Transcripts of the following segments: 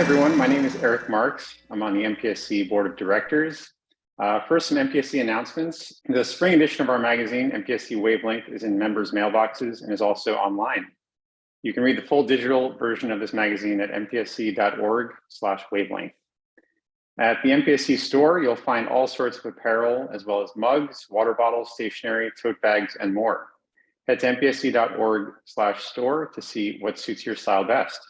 everyone. My name is Eric Marks. I'm on the MPSE Board of Directors. First, some MPSE announcements. The spring edition of our magazine, MPSE Wavelength, is in members' mailboxes and is also online. You can read the full digital version of this magazine at mpse.org/wavelength. At the MPSE store, you'll find all sorts of apparel, as well as mugs, water bottles, stationery, tote bags, and more. Head to mpse.org/store to see what suits your style best.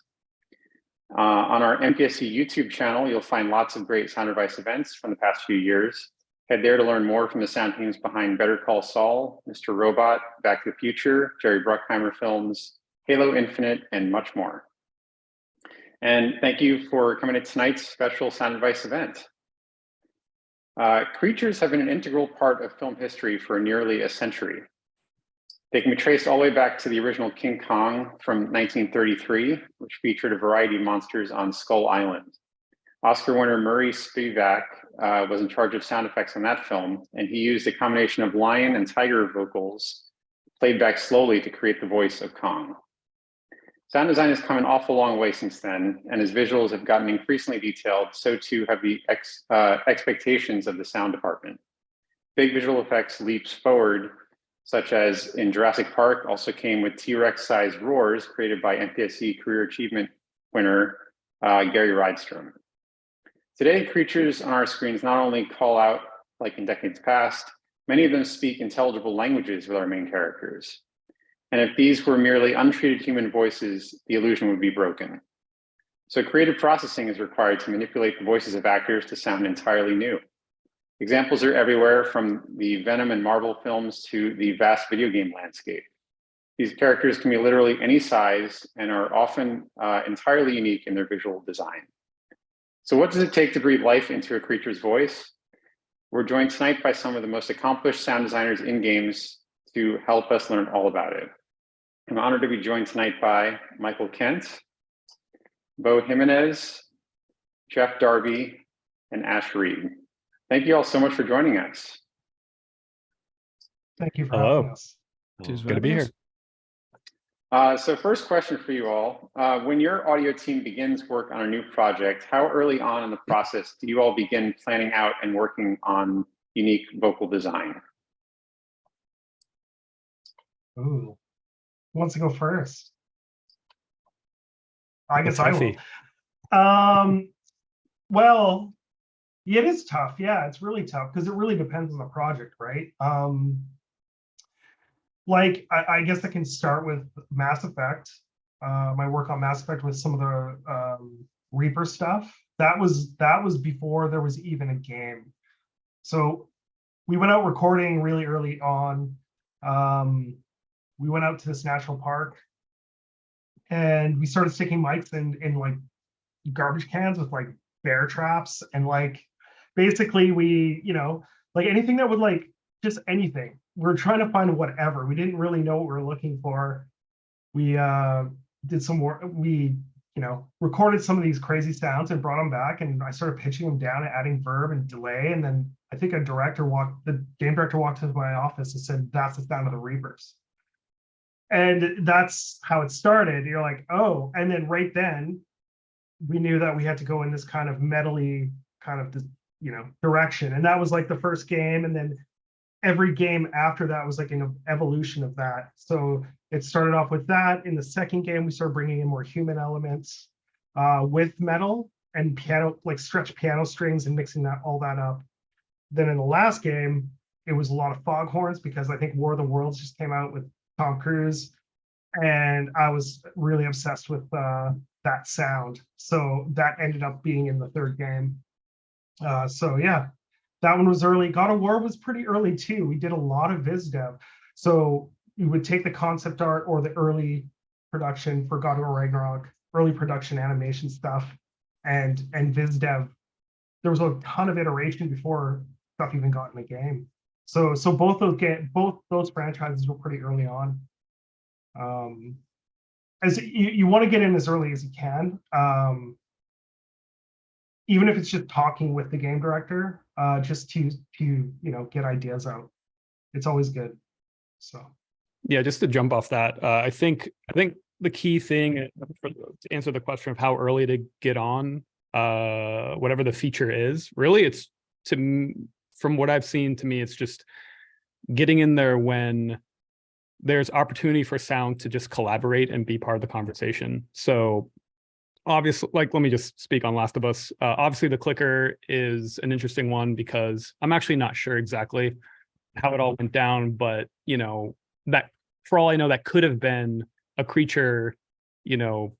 On our MPSE YouTube channel, you'll find lots of great sound advice events from the past few years. Head there to learn more from the sound teams behind Better Call Saul, Mr. Robot, Back to the Future, Jerry Bruckheimer films, Halo Infinite, and much more. And thank you for coming to tonight's special sound advice event. Creatures have been an integral part of film history for nearly a century. They can be traced all the way back to the original King Kong from 1933, which featured a variety of monsters on Skull Island. Oscar winner Murray Spivak was in charge of sound effects on that film, and he used a combination of lion and tiger vocals played back slowly to create the voice of Kong. Sound design has come an awful long way since then, and as visuals have gotten increasingly detailed, so too have the expectations of the sound department. Big visual effects leaps forward, such as in Jurassic Park, also came with T-Rex-sized roars created by MPSE Career Achievement winner Gary Rydstrom. Today, creatures on our screens not only call out like in decades past, many of them speak intelligible languages with our main characters. And if these were merely untreated human voices, the illusion would be broken. So creative processing is required to manipulate the voices of actors to sound entirely new. Examples are everywhere, from the Venom and Marvel films to the vast video game landscape. These characters can be literally any size and are often entirely unique in their visual design. So what does it take to breathe life into a creature's voice? We're joined tonight by some of the most accomplished sound designers in games to help us learn all about it. I'm honored to be joined tonight by Michael Kent, Beau Jimenez, Jeff Darby, and Ash Reed. Thank you all so much for joining us. Thank you for having us. Good to be here. So first question for you all. When your audio team begins work on a new project, how early on in the process do you all begin planning out and working on unique vocal design? Ooh, who wants to go first? I guess I will. Well, it is tough. Yeah, it's really tough because it really depends on the project, right? Like, I guess I can start with Mass Effect. My work on Mass Effect with some of the Reaper stuff. That was before there was even a game. So we went out recording really early on. We went out to this national park and we started sticking mics in like garbage cans with like bear traps, and like basically we, like anything that would like just anything. We're trying to find whatever. We didn't really know what we were looking for. We did some work. We, recorded some of these crazy sounds and brought them back, and I started pitching them down and adding verb and delay. And then I think the game director walked into my office and said, "That's the sound of the Reapers." And that's how it started. You're like, oh, and then right then we knew that we had to go in this kind of metally kind of, direction. And that was like the first game. And then every game after that was like an evolution of that. So it started off with that. In the second game, we started bringing in more human elements with metal and piano, like stretched piano strings, and mixing all that up. Then in the last game, it was a lot of foghorns because I think War of the Worlds just came out with Tom Cruise, and I was really obsessed with that sound. So that ended up being in the third game. So yeah, that one was early. God of War was pretty early too. We did a lot of viz dev. So you would take the concept art or the early production for God of War Ragnarok, early production animation stuff, and viz dev. There was a ton of iteration before stuff even got in the game. So both those franchises were pretty early on. As you want to get in as early as you can. Even if it's just talking with the game director, just to get ideas out. It's always good. So yeah, just to jump off that, I think the key thing to answer the question of how early to get on whatever the feature is. Really, it's from what I've seen, to me, it's just getting in there when there's opportunity for sound to just collaborate and be part of the conversation. So obviously, like, let me just speak on Last of Us. Obviously, the clicker is an interesting one because I'm actually not sure exactly how it all went down, but that, for all I know, that could have been a creature,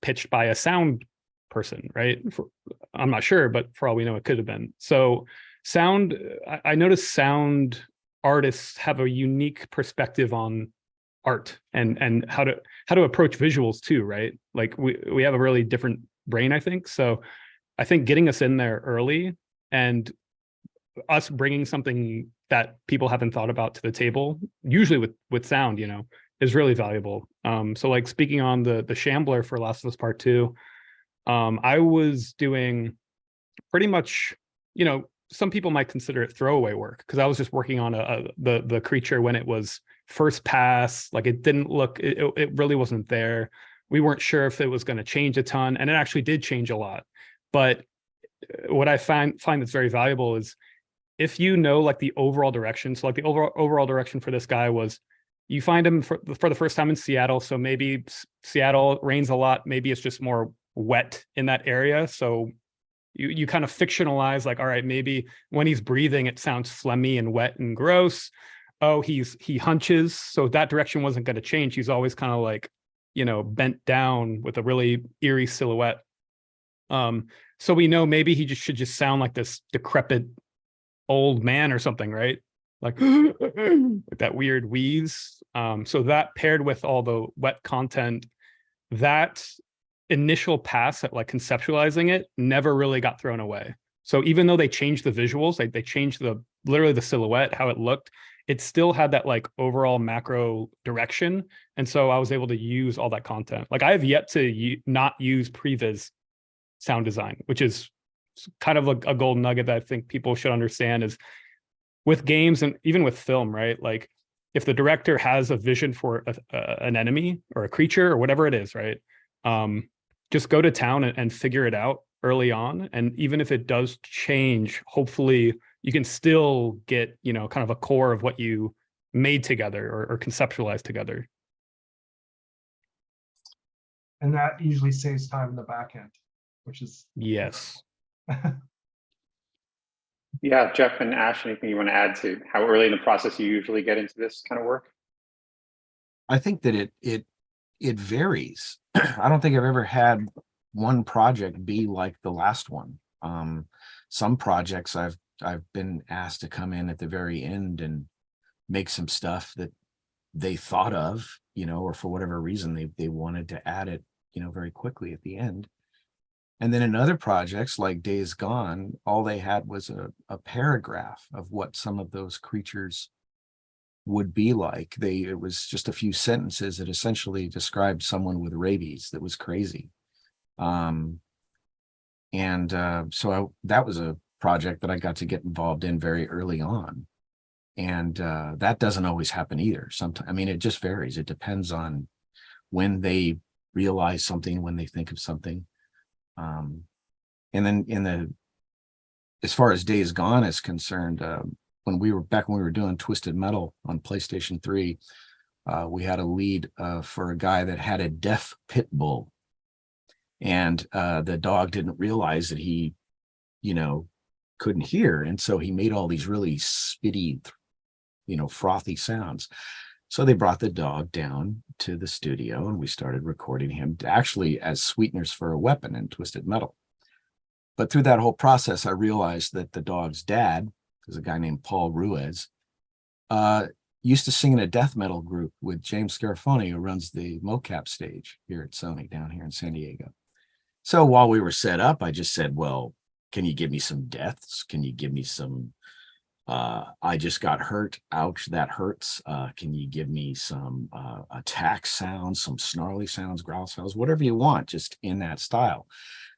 pitched by a sound person, right? I'm not sure, but for all we know, it could have been. So sound, I noticed sound artists have a unique perspective on art and how to approach visuals too, right? Like we have a really different brain, I think. So I think getting us in there early and us bringing something that people haven't thought about to the table, usually with sound, is really valuable. So like speaking on the Shambler for Last of Us Part 2, I was doing pretty much, some people might consider it throwaway work because I was just working on the creature when it was first pass. Like it didn't look, it really wasn't there. We weren't sure if it was going to change a ton, and it actually did change a lot. But what I find that's very valuable is if like the overall direction. So like the overall direction for this guy was, you find him for the first time in Seattle. So maybe Seattle rains a lot. Maybe it's just more wet in that area. So you kind of fictionalize, like, all right, maybe when he's breathing, it sounds phlegmy and wet and gross. Oh, he hunches. So that direction wasn't going to change. He's always kind of like, bent down with a really eerie silhouette. So we know maybe he should just sound like this decrepit old man or something, right? Like, like that weird wheeze. So that paired with all the wet content, that initial pass at like conceptualizing it never really got thrown away. So even though they changed the visuals, like they changed literally the silhouette, how it looked, it still had that like overall macro direction. And so I was able to use all that content. Like I have yet to not use previs sound design, which is kind of a golden nugget that I think people should understand is with games and even with film, right? Like if the director has a vision for an enemy or a creature or whatever it is, right? Just go to town and figure it out early on. And even if it does change, hopefully you can still get, kind of a core of what you made together or conceptualized together. And that usually saves time in the back end, which is yes. Yeah, Jeff and Ash, anything you want to add to how early in the process you usually get into this kind of work? I think that it varies. I don't think I've ever had one project be like the last one. Some projects I've been asked to come in at the very end and make some stuff that they thought of, or for whatever reason they wanted to add it, very quickly at the end. And then in other projects like Days Gone, all they had was a paragraph of what some of those creatures would be like. It was just a few sentences that essentially described someone with rabies that was crazy. So that was a project that I got to get involved in very early on. And that doesn't always happen either. Sometimes, it just varies. It depends on when they realize something, when they think of something. And then as far as Days Gone is concerned, when we were doing Twisted Metal on PlayStation 3, we had a lead for a guy that had a deaf pit bull, and the dog didn't realize that he, couldn't hear, and so he made all these really spitty, frothy sounds. So they brought the dog down to the studio, and we started recording him actually as sweeteners for a weapon in Twisted Metal. But through that whole process, I realized that the dog's dad, is a guy named Paul Ruiz, used to sing in a death metal group with James Scarafoni, who runs the mocap stage here at Sony down here in San Diego. So while we were set up, I just said, well, can you give me some deaths? Can you give me some, I just got hurt, ouch, that hurts. Can you give me some attack sounds, some snarly sounds, growl sounds, whatever you want, just in that style.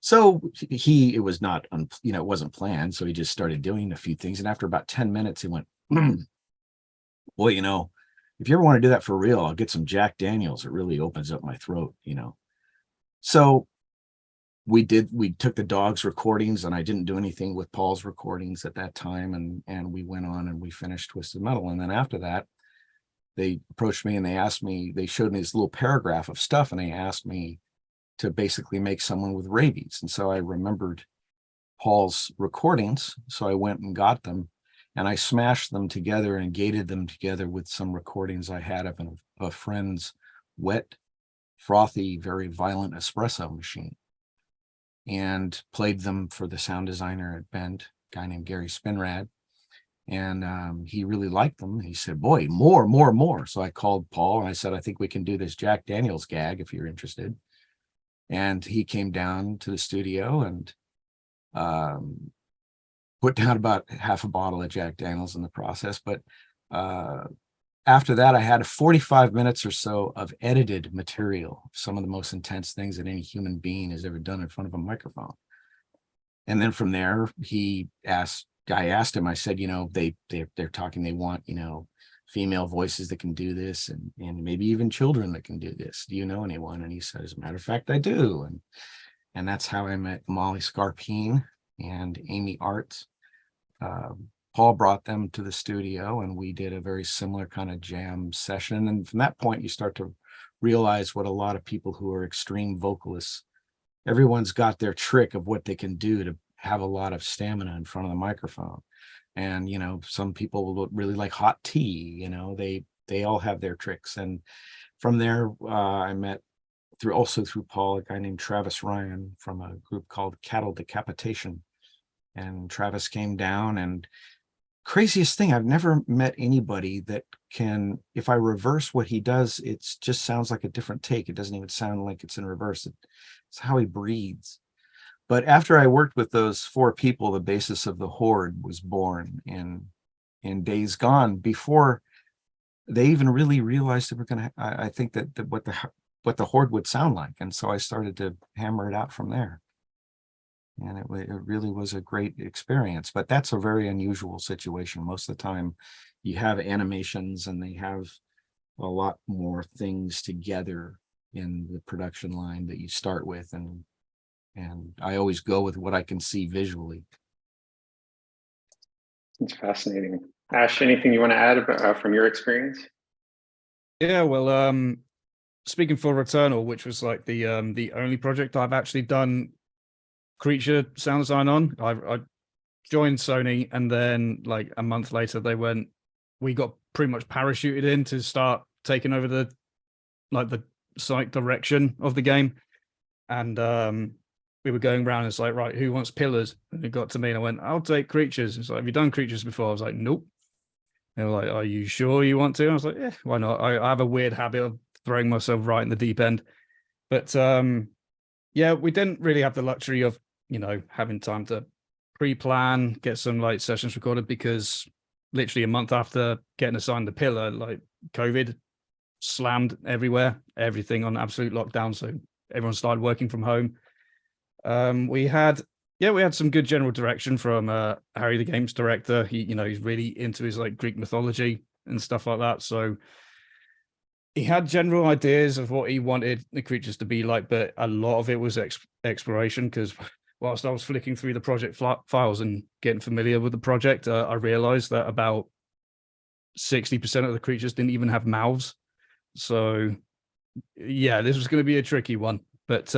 So it was not, it wasn't planned. So he just started doing a few things. And after about 10 minutes, he went, boy, if you ever want to do that for real, I'll get some Jack Daniels. It really opens up my throat, you know. So we took the dog's recordings, and I didn't do anything with Paul's recordings at that time. And we went on and we finished Twisted Metal. And then after that, they approached me and they showed me this little paragraph of stuff, and they asked me to basically make someone with rabies. And so I remembered Paul's recordings. So I went and got them, and I smashed them together and gated them together with some recordings I had of a friend's wet, frothy, very violent espresso machine, and played them for the sound designer at Bend, a guy named Gary Spinrad. And he really liked them. He said, boy, more. So I called Paul and I said, I think we can do this Jack Daniels gag if you're interested. And he came down to the studio and put down about half a bottle of Jack Daniels in the process. But after that, I had 45 minutes or so of edited material, some of the most intense things that any human being has ever done in front of a microphone. And then from there, I asked him, I said, you know, they're talking, they want, you know, female voices that can do this, and maybe even children that can do this. Do you know anyone? And he said, as a matter of fact, I do. And that's how I met Molly Scarpine and Amy Arts. Paul brought them to the studio, and we did a very similar kind of jam session. And from that point, you start to realize what a lot of people who are extreme vocalists, everyone's got their trick of what they can do to have a lot of stamina in front of the microphone. And, you know, some people will really like hot tea, you know, they all have their tricks. And from there, I met through Paul, a guy named Travis Ryan from a group called Cattle Decapitation. And Travis came down, and craziest thing, I've never met anybody that can, if I reverse what he does, it just sounds like a different take. It doesn't even sound like it's in reverse. It's how he breathes. But after I worked with those 4 people, the basis of the Horde was born in Days Gone, before they even really realized that we're going to, I think that what the Horde would sound like. And so I started to hammer it out from there. And it really was a great experience. But that's a very unusual situation. Most of the time you have animations and they have a lot more things together in the production line that you start with. And I always go with what I can see visually. It's fascinating. Ash, anything you want to add about, from your experience? Yeah, well, speaking for Returnal, which was like the only project I've actually done creature sound design on. I joined Sony, and then like a month later, we got pretty much parachuted in to start taking over the site direction of the game. And we were going around, and it's like, right, who wants pillars? And it got to me, and I went, I'll take creatures. It's like, have you done creatures before? I was like, nope. They were like, are you sure you want to? I was like, yeah, why not? I have a weird habit of throwing myself right in the deep end. But yeah, we didn't really have the luxury of, you know, having time to pre-plan, get some like sessions recorded, because literally a month after getting assigned the pillar, like COVID slammed everywhere, everything on absolute lockdown. So everyone started working from home. We had some good general direction from Harry, the games director. He's really into his like Greek mythology and stuff like that. So he had general ideas of what he wanted the creatures to be like, but a lot of it was exploration, because whilst I was flicking through the project files and getting familiar with the project, I realized that about 60% of the creatures didn't even have mouths. So yeah, this was going to be a tricky one, but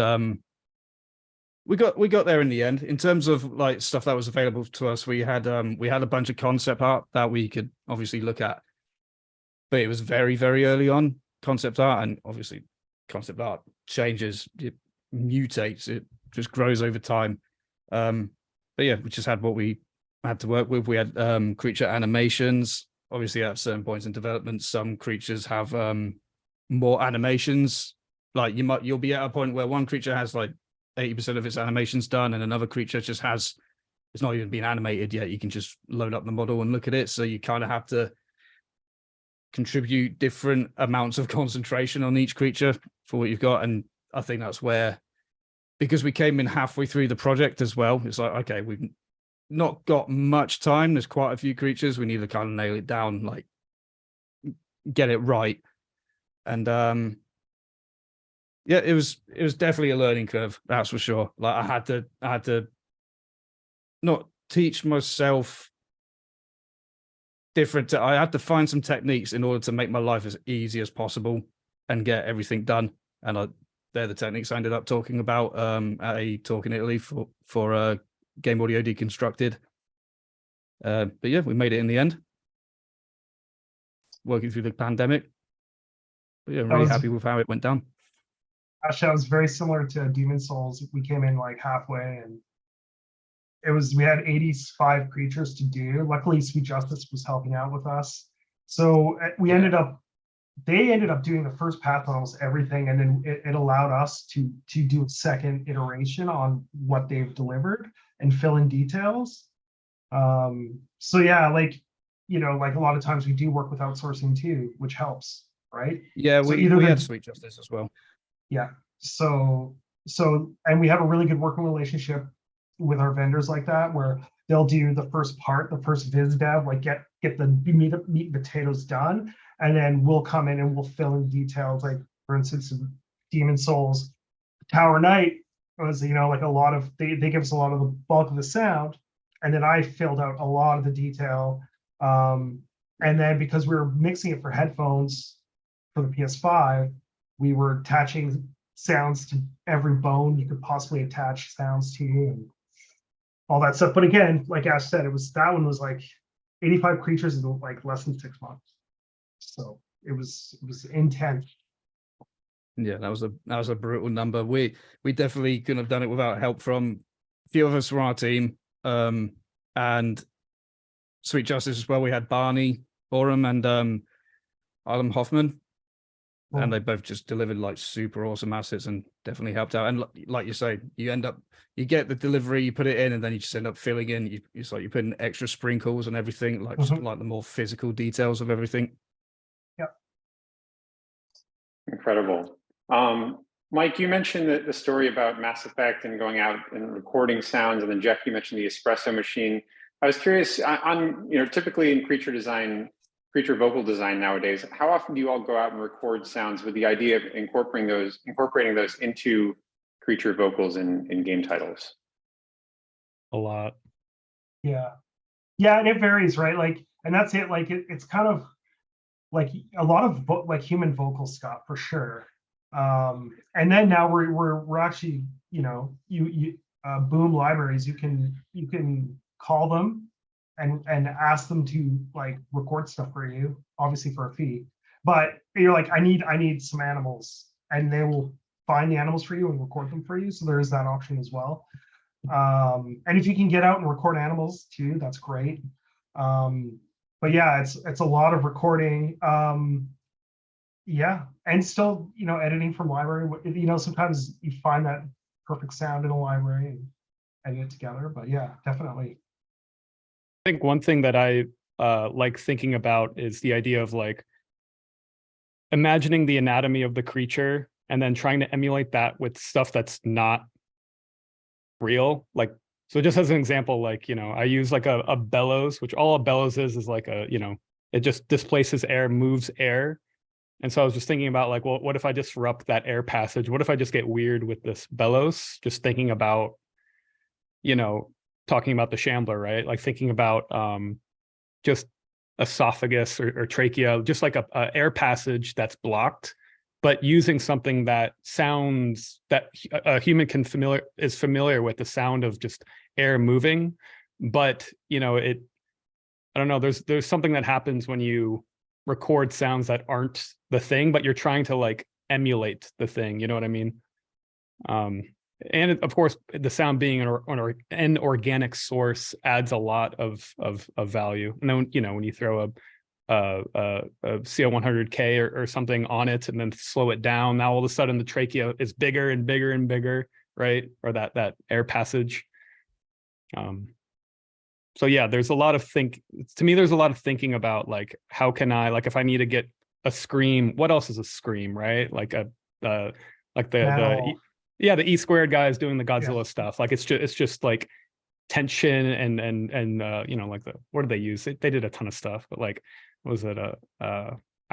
we got there in the end. In terms of like stuff that was available to us, we had a bunch of concept art that we could obviously look at, but it was very, very early on concept art, and obviously concept art changes, it mutates, it just grows over time. But yeah, we just had what we had to work with. We had creature animations. Obviously, at certain points in development, some creatures have more animations. Like you'll be at a point where one creature has like 80% of its animations done, and another creature just has, it's not even been animated yet. You can just load up the model and look at it. So you kind of have to contribute different amounts of concentration on each creature for what you've got. And I think that's where, because we came in halfway through the project as well, it's like, okay, we've not got much time. There's quite a few creatures. We need to kind of nail it down like get it right. And yeah, it was definitely a learning curve, that's for sure. Like I had to not teach myself I had to find some techniques in order to make my life as easy as possible and get everything done. And they're the techniques I ended up talking about at a talk in Italy for Game Audio Deconstructed. But yeah, we made it in the end, working through the pandemic. But yeah, I'm really happy with how it went down. Actually, that was very similar to Demon Souls. We came in like halfway, and we had 85 creatures to do. Luckily, Sweet Justice was helping out with us. So they ended up doing the first path on almost everything, and then it allowed us to do a second iteration on what they've delivered and fill in details. So yeah, like, you know, like a lot of times we do work with outsourcing too, which helps, right? Yeah, So we had Sweet Justice as well. Yeah. So and we have a really good working relationship with our vendors like that, where they'll do the first part, the first viz dev, like get the meat and potatoes done, and then we'll come in and we'll fill in details. Like for instance, in Demon Souls, Tower Knight was, you know, like a lot of they give us a lot of the bulk of the sound, and then I filled out a lot of the detail. And then because we were mixing it for headphones for the PS5, we were attaching sounds to every bone you could possibly attach sounds to, and all that stuff. But again, like Ash said, that one was like 85 creatures in like less than 6 months. So it was intense. Yeah, that was a brutal number. We definitely couldn't have done it without help from a few of us from our team. And Sweet Justice as well. We had Barney Borum and Adam Hoffman. And they both just delivered like super awesome assets and definitely helped out. And like you say, you get the delivery, you put it in, and then you just end up filling in. It's like you put in extra sprinkles and everything, like just like the more physical details of everything. Yeah. Incredible. Mike, you mentioned the story about Mass Effect and going out and recording sounds, and then Jeff, you mentioned the espresso machine. I was curious on, you know, typically in creature vocal design nowadays, how often do you all go out and record sounds with the idea of incorporating those into creature vocals in game titles? A lot. Yeah, and it varies, right? Like, and that's it. Like, it's kind of like a lot of like human vocal stuff for sure. And then now we're actually, you know, Boom libraries, you can call them and ask them to like record stuff for you, obviously for a fee. But you're like, I need some animals, and they will find the animals for you and record them for you. So there is that option as well. And if you can get out and record animals too, that's great. But yeah, it's a lot of recording. Yeah, and still, you know, editing from library. You know, sometimes you find that perfect sound in a library and edit it together. But yeah, definitely. I think one thing that I like thinking about is the idea of like imagining the anatomy of the creature and then trying to emulate that with stuff that's not real. Like, so just as an example, like, you know, I use like a bellows, which all a bellows is like a, you know, it just displaces air, moves air. And so I was just thinking about like, well, what if I disrupt that air passage? What if I just get weird with this bellows? Just thinking about, you know, talking about the shambler, right? Like thinking about just esophagus or trachea, just like a air passage that's blocked, but using something that sounds that a human is familiar with, the sound of just air moving. But, you know, I don't know, there's something that happens when you record sounds that aren't the thing, but you're trying to like emulate the thing, you know what I mean? And of course, the sound being an organic source adds a lot of value. And then, you know, when you throw a CO100K or something on it and then slow it down, now all of a sudden the trachea is bigger and bigger and bigger, right? Or that air passage. So yeah, there's a lot of thinking about like, how can I, like, if I need to get a scream, what else is a scream, right? Like the E squared guy is doing the Godzilla stuff. Like it's just like tension and you know, like what did they use? They did a ton of stuff, but like, what was it?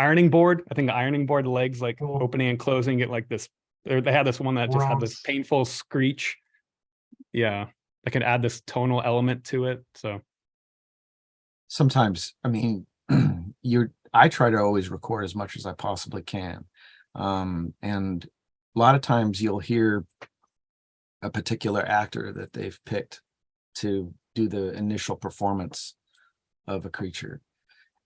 ironing board. I think the ironing board legs like Cool. opening and closing it like this. They had this one that just had this Grunts. painful screech. Yeah, I can add this tonal element to it. So Sometimes, I mean, I try to always record as much as I possibly can. And a lot of times you'll hear a particular actor that they've picked to do the initial performance of a creature.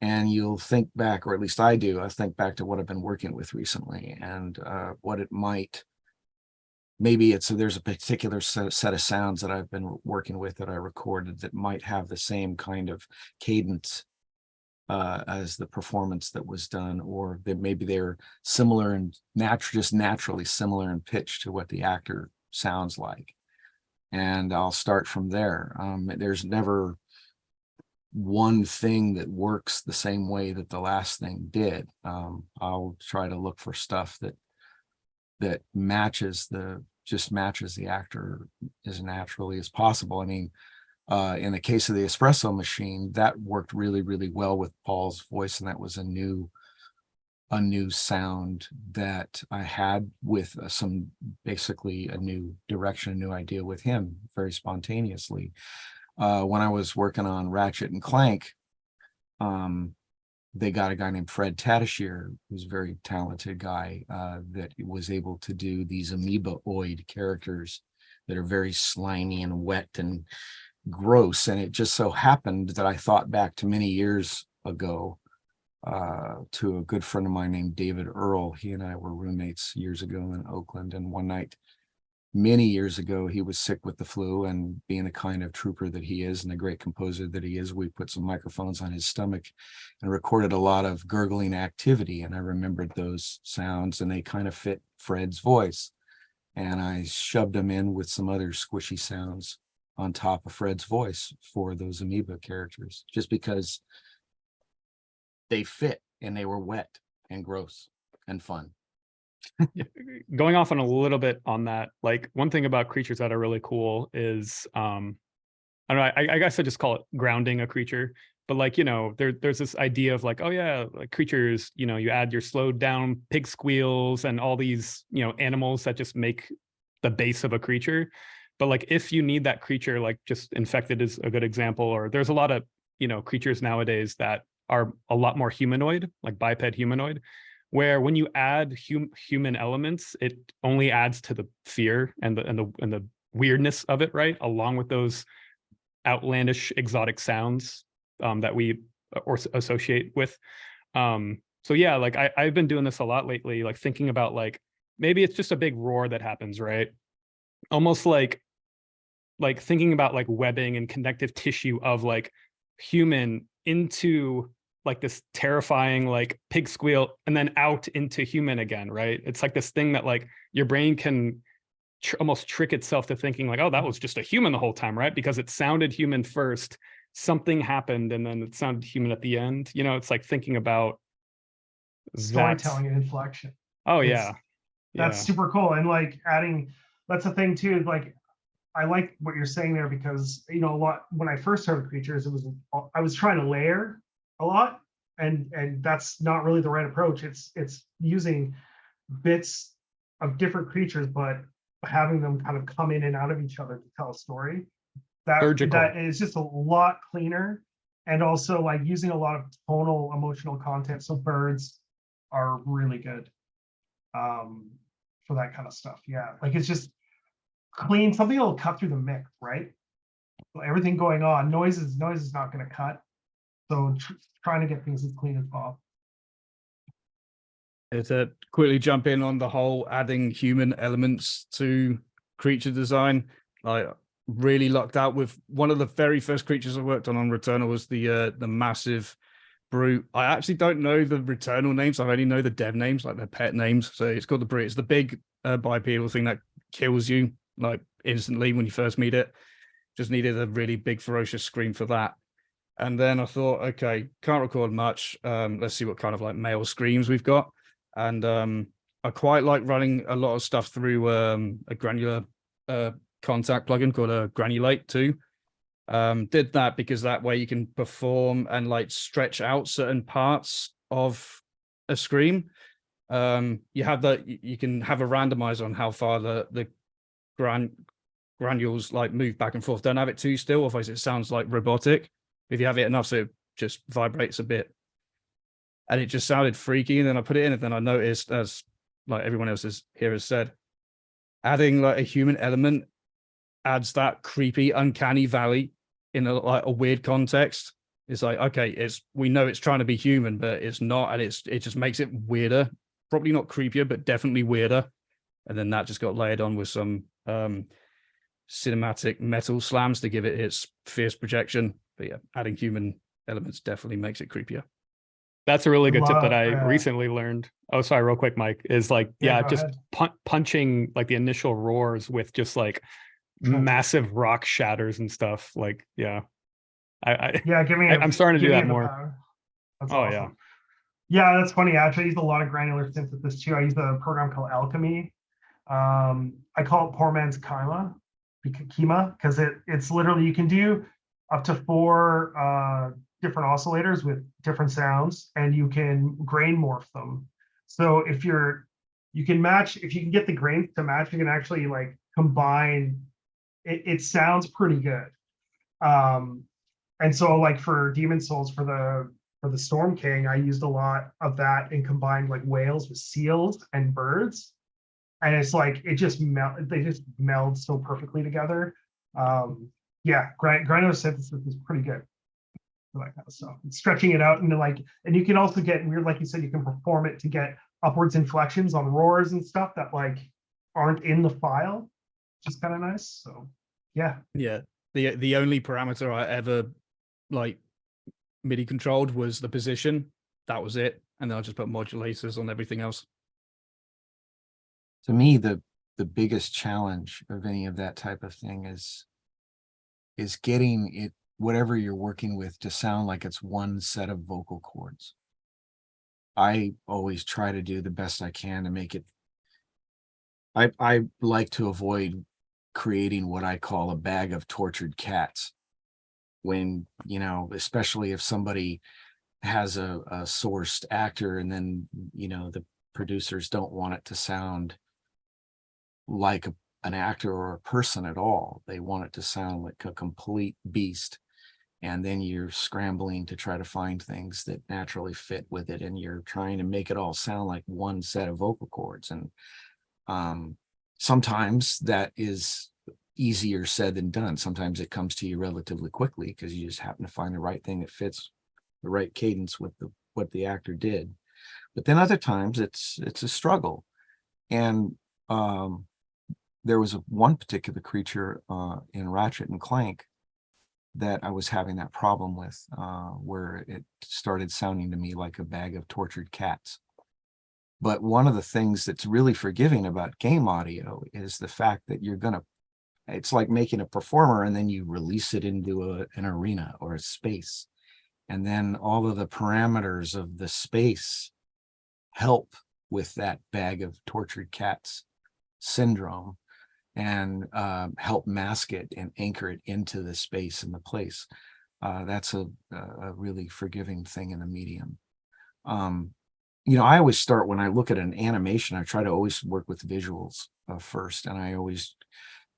And you'll think back, or at least I do, I think back to what I've been working with recently and what it might, maybe there's a particular set of sounds that I've been working with that I recorded that might have the same kind of cadence as the performance that was done, or that maybe they're similar and just naturally similar in pitch to what the actor sounds like. And I'll start from there. There's never one thing that works the same way that the last thing did. I'll try to look for stuff that matches the actor as naturally as possible. I mean, in the case of the espresso machine, that worked really, really well with Paul's voice, and that was a new sound that I had with basically a new direction, a new idea with him very spontaneously. When I was working on Ratchet and Clank, they got a guy named Fred Tatasciore, who's a very talented guy, that was able to do these amoeba-oid characters that are very slimy and wet and gross. And it just so happened that I thought back to many years ago to a good friend of mine named David Earl. He and I were roommates years ago in Oakland. And one night, many years ago, he was sick with the flu, and being the kind of trooper that he is and the great composer that he is, we put some microphones on his stomach and recorded a lot of gurgling activity. And I remembered those sounds, and they kind of fit Fred's voice. And I shoved them in with some other squishy sounds on top of Fred's voice for those amoeba characters, just because they fit and they were wet and gross and fun. going off on a little bit on that, like one thing about creatures that are really cool is I don't know, I guess I just call it grounding a creature. But like, you know, there's this idea of like, oh yeah, like creatures, you know, you add your slowed down pig squeals and all these, you know, animals that just make the base of a creature. But like if you need that creature, like just infected is a good example, or there's a lot of, you know, creatures nowadays that are a lot more humanoid, like biped humanoid, where when you add human elements, it only adds to the fear and the weirdness of it, right? Along with those outlandish exotic sounds that we associate with. So yeah, like I've been doing this a lot lately, like thinking about like maybe it's just a big roar that happens, right? Almost like thinking about like webbing and connective tissue of like human into like this terrifying like pig squeal and then out into human again, right? It's like this thing that like your brain can almost trick itself to thinking like, oh, that was just a human the whole time, right? Because it sounded human first, something happened, and then it sounded human at the end. You know, it's like thinking about Storytelling and inflection. Oh It's- yeah. That's super cool. And like adding, that's the thing too, like I like what you're saying there, because you know, a lot when I first started creatures, I was trying to layer a lot, and that's not really the right approach. It's using bits of different creatures, but having them kind of come in and out of each other to tell a story. Surgical. That is just a lot cleaner, and also like using a lot of tonal emotional content. So birds are really good for that kind of stuff. Yeah, like it's just clean, something that'll cut through the mix, right? So everything going on, noise is not going to cut. So trying to get things as clean as possible. To quickly jump in on the whole adding human elements to creature design, I really lucked out with one of the very first creatures I worked on Returnal was the massive brute. I actually don't know the Returnal names. I only know the dev names, like their pet names. So it's called the brute. It's the big bipedal thing that kills you like instantly when you first meet it. Just needed a really big ferocious scream for that. And then I thought, okay, can't record much. Let's see what kind of like male screams we've got. And I quite like running a lot of stuff through a granular contact plugin called a Granulate too. Did that because that way you can perform and like stretch out certain parts of a scream. You have you can have a randomizer on how far the granules like move back and forth. Don't have it too still, otherwise it sounds like robotic. If you have it enough so it just vibrates a bit. And it just sounded freaky. And then I put it in, and then I noticed, as like everyone else here has said, adding like a human element adds that creepy, uncanny valley in a weird context. It's like, okay, we know it's trying to be human, but it's not, and it just makes it weirder. Probably not creepier, but definitely weirder. And then that just got layered on with some cinematic metal slams to give it its fierce projection. But yeah, adding human elements definitely makes it creepier. That's a really good tip that Love I that. recently learned. Oh, sorry, real quick, Mike, is like, Yeah, yeah, go just ahead. punching like the initial roars with just like massive rock shatters and stuff. Like, yeah, Yeah, I'm starting to do give me that the more. power. That's Oh, awesome. Yeah, that's funny. Actually, I use a lot of granular synths with this too. I use a program called Alchemy. I call it poor man's Kima, because it's literally, you can do up to 4 different oscillators with different sounds, and you can grain morph them. So if you can get the grains to match, you can actually like combine. It sounds pretty good. And so like for Demon Souls, for the Storm King, I used a lot of that and combined like whales with seals and birds. And it's like they just meld so perfectly together. Yeah, granular synthesis is pretty good for that kind of stuff. And stretching it out into like, and you can also get weird, like you said, you can perform it to get upwards inflections on roars and stuff that like aren't in the file, which is kind of nice. So yeah. Yeah. The only parameter I ever like MIDI controlled was the position. That was it. And then I just put modulators on everything else. To me, the biggest challenge of any of that type of thing is getting it, whatever you're working with, to sound like it's one set of vocal cords. I always try to do the best I can to make it. I like to avoid creating what I call a bag of tortured cats. When, especially if somebody has a sourced actor, and then, the producers don't want it to sound like an actor or a person at all. They want it to sound like a complete beast. And then you're scrambling to try to find things that naturally fit with it. And you're trying to make it all sound like one set of vocal cords. And sometimes that is easier said than done. Sometimes it comes to you relatively quickly because you just happen to find the right thing that fits the right cadence with what the actor did. But then other times it's a struggle. And there was one particular creature in Ratchet and Clank that I was having that problem with, where it started sounding to me like a bag of tortured cats. But one of the things that's really forgiving about game audio is the fact that it's like making a performer and then you release it into an arena or a space. And then all of the parameters of the space help with that bag of tortured cats syndrome, and help mask it and anchor it into the space and the place. That's a really forgiving thing in the medium. I always start, when I look at an animation, I try to always work with visuals first. And I always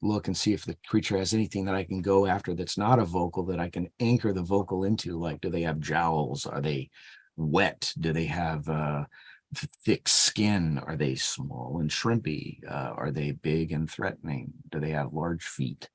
look and see if the creature has anything that I can go after that's not a vocal, that I can anchor the vocal into. Like, do they have jowls? Are they wet? Do they have thick skin? Are they small and shrimpy? Are they big and threatening? Do they have large feet?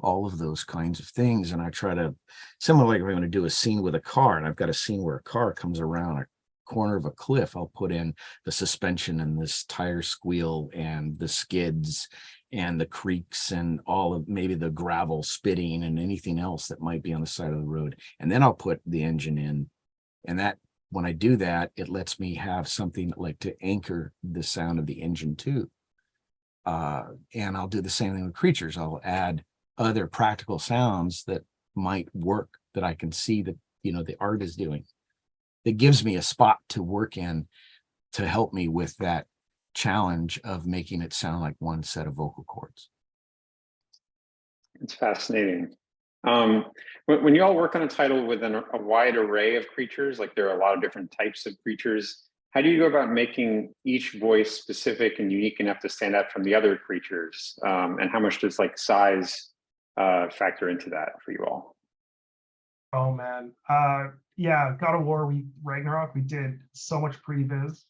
All of those kinds of things. And I try to, similar like if I'm going to do a scene with a car, and I've got a scene where a car comes around a corner of a cliff, I'll put in the suspension and this tire squeal and the skids and the creaks and all of maybe the gravel spitting and anything else that might be on the side of the road. And then I'll put the engine in. And that, when I do that, it lets me have something like to anchor the sound of the engine too. And I'll do the same thing with creatures. I'll add other practical sounds that might work, that I can see that, the art is doing. That gives me a spot to work in to help me with that challenge of making it sound like one set of vocal cords. It's fascinating. When you all work on a title with a wide array of creatures, like there are a lot of different types of creatures, How do you go about making each voice specific and unique enough to stand out from the other creatures? And how much does like size factor into that for you all? Oh man. Yeah, God of War, Ragnarok, we did so much previs.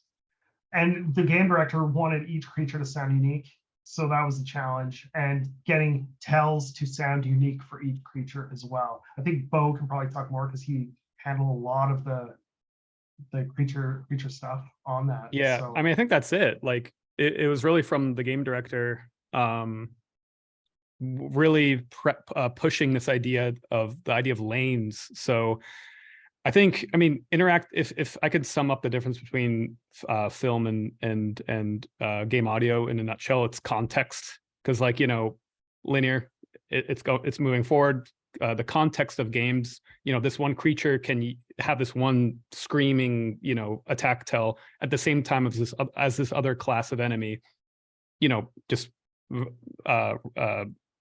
And the game director wanted each creature to sound unique. So that was a challenge. And getting tells to sound unique for each creature as well. I think Beau can probably talk more because he handled a lot of the creature stuff on that. Yeah, So, I mean, I think that's it. Like, it was really from the game director, really pushing this idea of lanes. So I think, I mean, if I could sum up the difference between film and game audio in a nutshell, it's context. Because like, you know, linear, it's moving forward. The context of games, you know, this one creature can have this one screaming, you know, attack tell at the same time as this other class of enemy, you know, just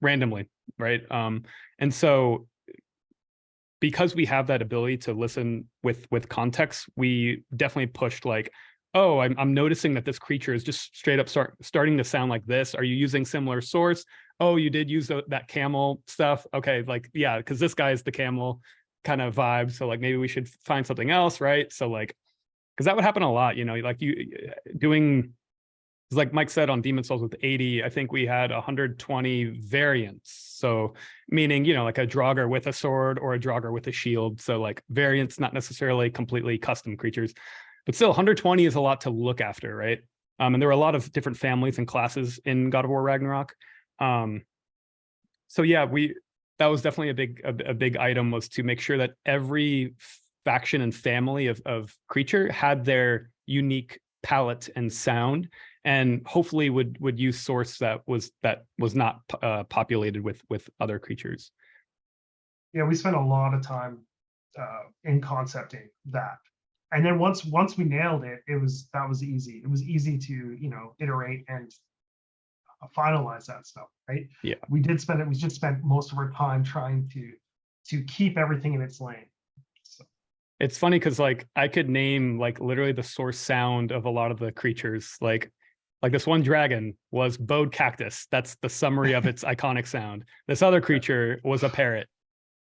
randomly, right? And so because we have that ability to listen with context, we definitely pushed like, oh, I'm noticing that this creature is just straight up starting to sound like this. Are you using similar source? Oh, you did use that camel stuff. Okay, like, yeah, because this guy is the camel kind of vibe. So like maybe we should find something else, right? So like, because that would happen a lot, you know, like you doing, like Mike said on Demon Souls with 80, I think we had 120 variants. So meaning, you know, like a Draugr with a sword or a Draugr with a shield. So like variants, not necessarily completely custom creatures, but still 120 is a lot to look after, right? And there were a lot of different families and classes in God of War Ragnarok. So yeah, that was definitely a big item, was to make sure that every faction and family of creature had their unique palette and sound, and hopefully would use source that was not populated with other creatures. yeah, we spent a lot of time in concepting that. And then once we nailed it, that was easy. It was easy to, you know, iterate and finalize that stuff, right? Yeah. We just spent most of our time trying to keep everything in its lane. So. It's funny because like I could name like literally the source sound of a lot of the creatures. Like this one dragon was bowed cactus. That's the summary of its iconic sound. This other creature was a parrot.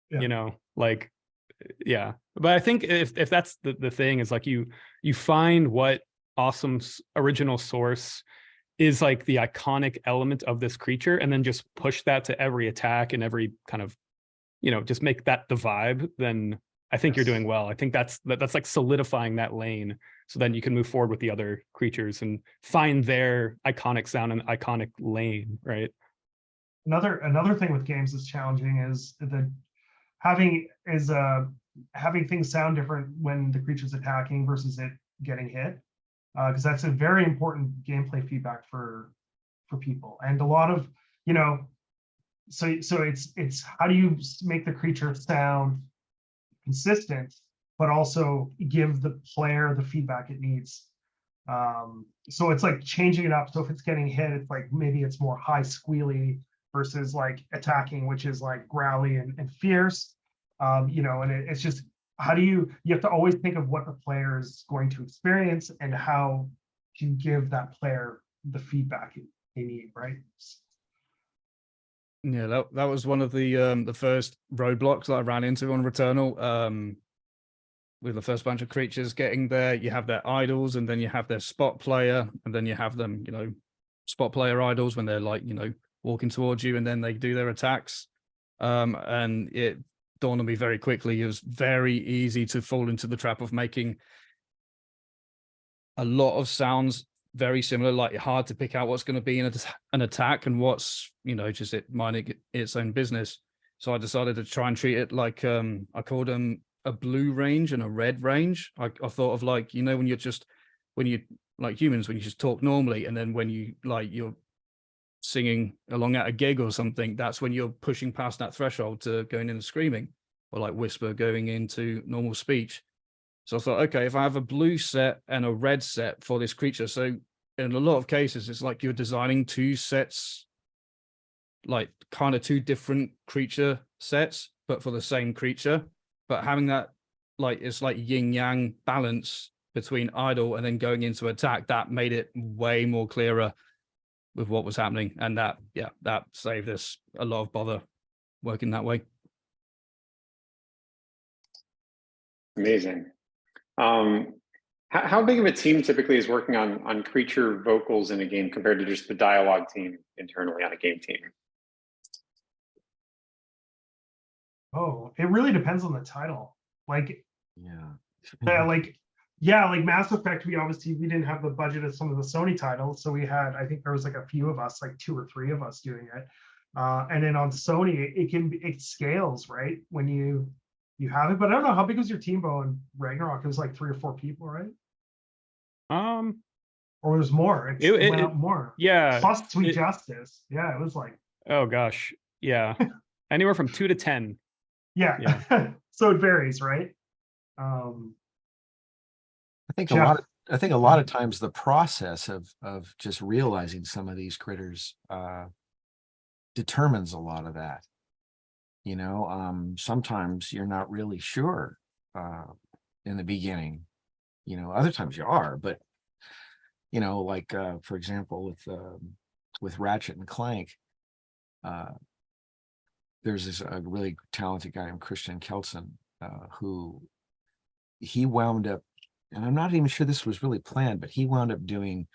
Yeah. You know, like, yeah. But I think if that's the thing, is like you find what awesome original source is like the iconic element of this creature, and then just push that to every attack and every kind of, you know, just make that the vibe, then I think you're doing well. I think that's like solidifying that lane, so then you can move forward with the other creatures and find their iconic sound and iconic lane, right? Another thing with games that's challenging is that having things sound different when the creature's attacking versus it getting hit, because that's a very important gameplay feedback for people. And a lot of, you know, so it's how do you make the creature sound consistent, but also give the player the feedback it needs. So it's like changing it up. So if it's getting hit, it's like maybe it's more high squealy versus like attacking, which is like growly and fierce. You know, and it's just, how do you have to always think of what the player is going to experience and how to give that player the feedback they need, right? Yeah, that was one of the first roadblocks that I ran into on Returnal. With the first bunch of creatures getting there, you have their idols, and then you have their spot player, and then you have them, you know, spot player idols when they're like, you know, walking towards you, and then they do their attacks. And it dawned on me very quickly, it was very easy to fall into the trap of making a lot of sounds very similar, like hard to pick out what's going to be an attack and what's, you know, just it minding its own business. So I decided to try and treat it like I called them a blue range and a red range. I thought of like, you know, when you like humans, when you just talk normally, and then when you like you're singing along at a gig or something, that's when you're pushing past that threshold to going into screaming, or like whisper going into normal speech. So I thought, okay, if I have a blue set and a red set for this creature, so in a lot of cases, it's like you're designing two sets, like kind of two different creature sets, but for the same creature. But having that, like, it's like yin yang balance between idle and then going into attack, that made it way more clearer with what was happening. And that saved us a lot of bother working that way. Amazing. How big of a team typically is working on creature vocals in a game compared to just the dialogue team internally on a game team? Oh, it really depends on the title. Like, Yeah. like Mass Effect, we didn't have the budget of some of the Sony titles, so we had, I think there was like a few of us, like 2 or 3 of us doing it. And then on Sony, it scales, right? When you have it, but I don't know how big was your team, Beau, in Ragnarok? It was like 3 or 4 people, right? Or there's more. It went up more. Yeah. Plus Sweet Justice. Yeah, it was like. Oh gosh. Yeah. Anywhere from 2 to 10. Yeah. So it varies, right? I think Jeff. a lot of times the process of just realizing some of these critters determines a lot of that. You know, sometimes you're not really sure in the beginning. You know, other times you are, but you know, like for example, with Ratchet and Clank, there's a really talented guy named Christian Kelson who he wound up, and I'm not even sure this was really planned, but he wound up doing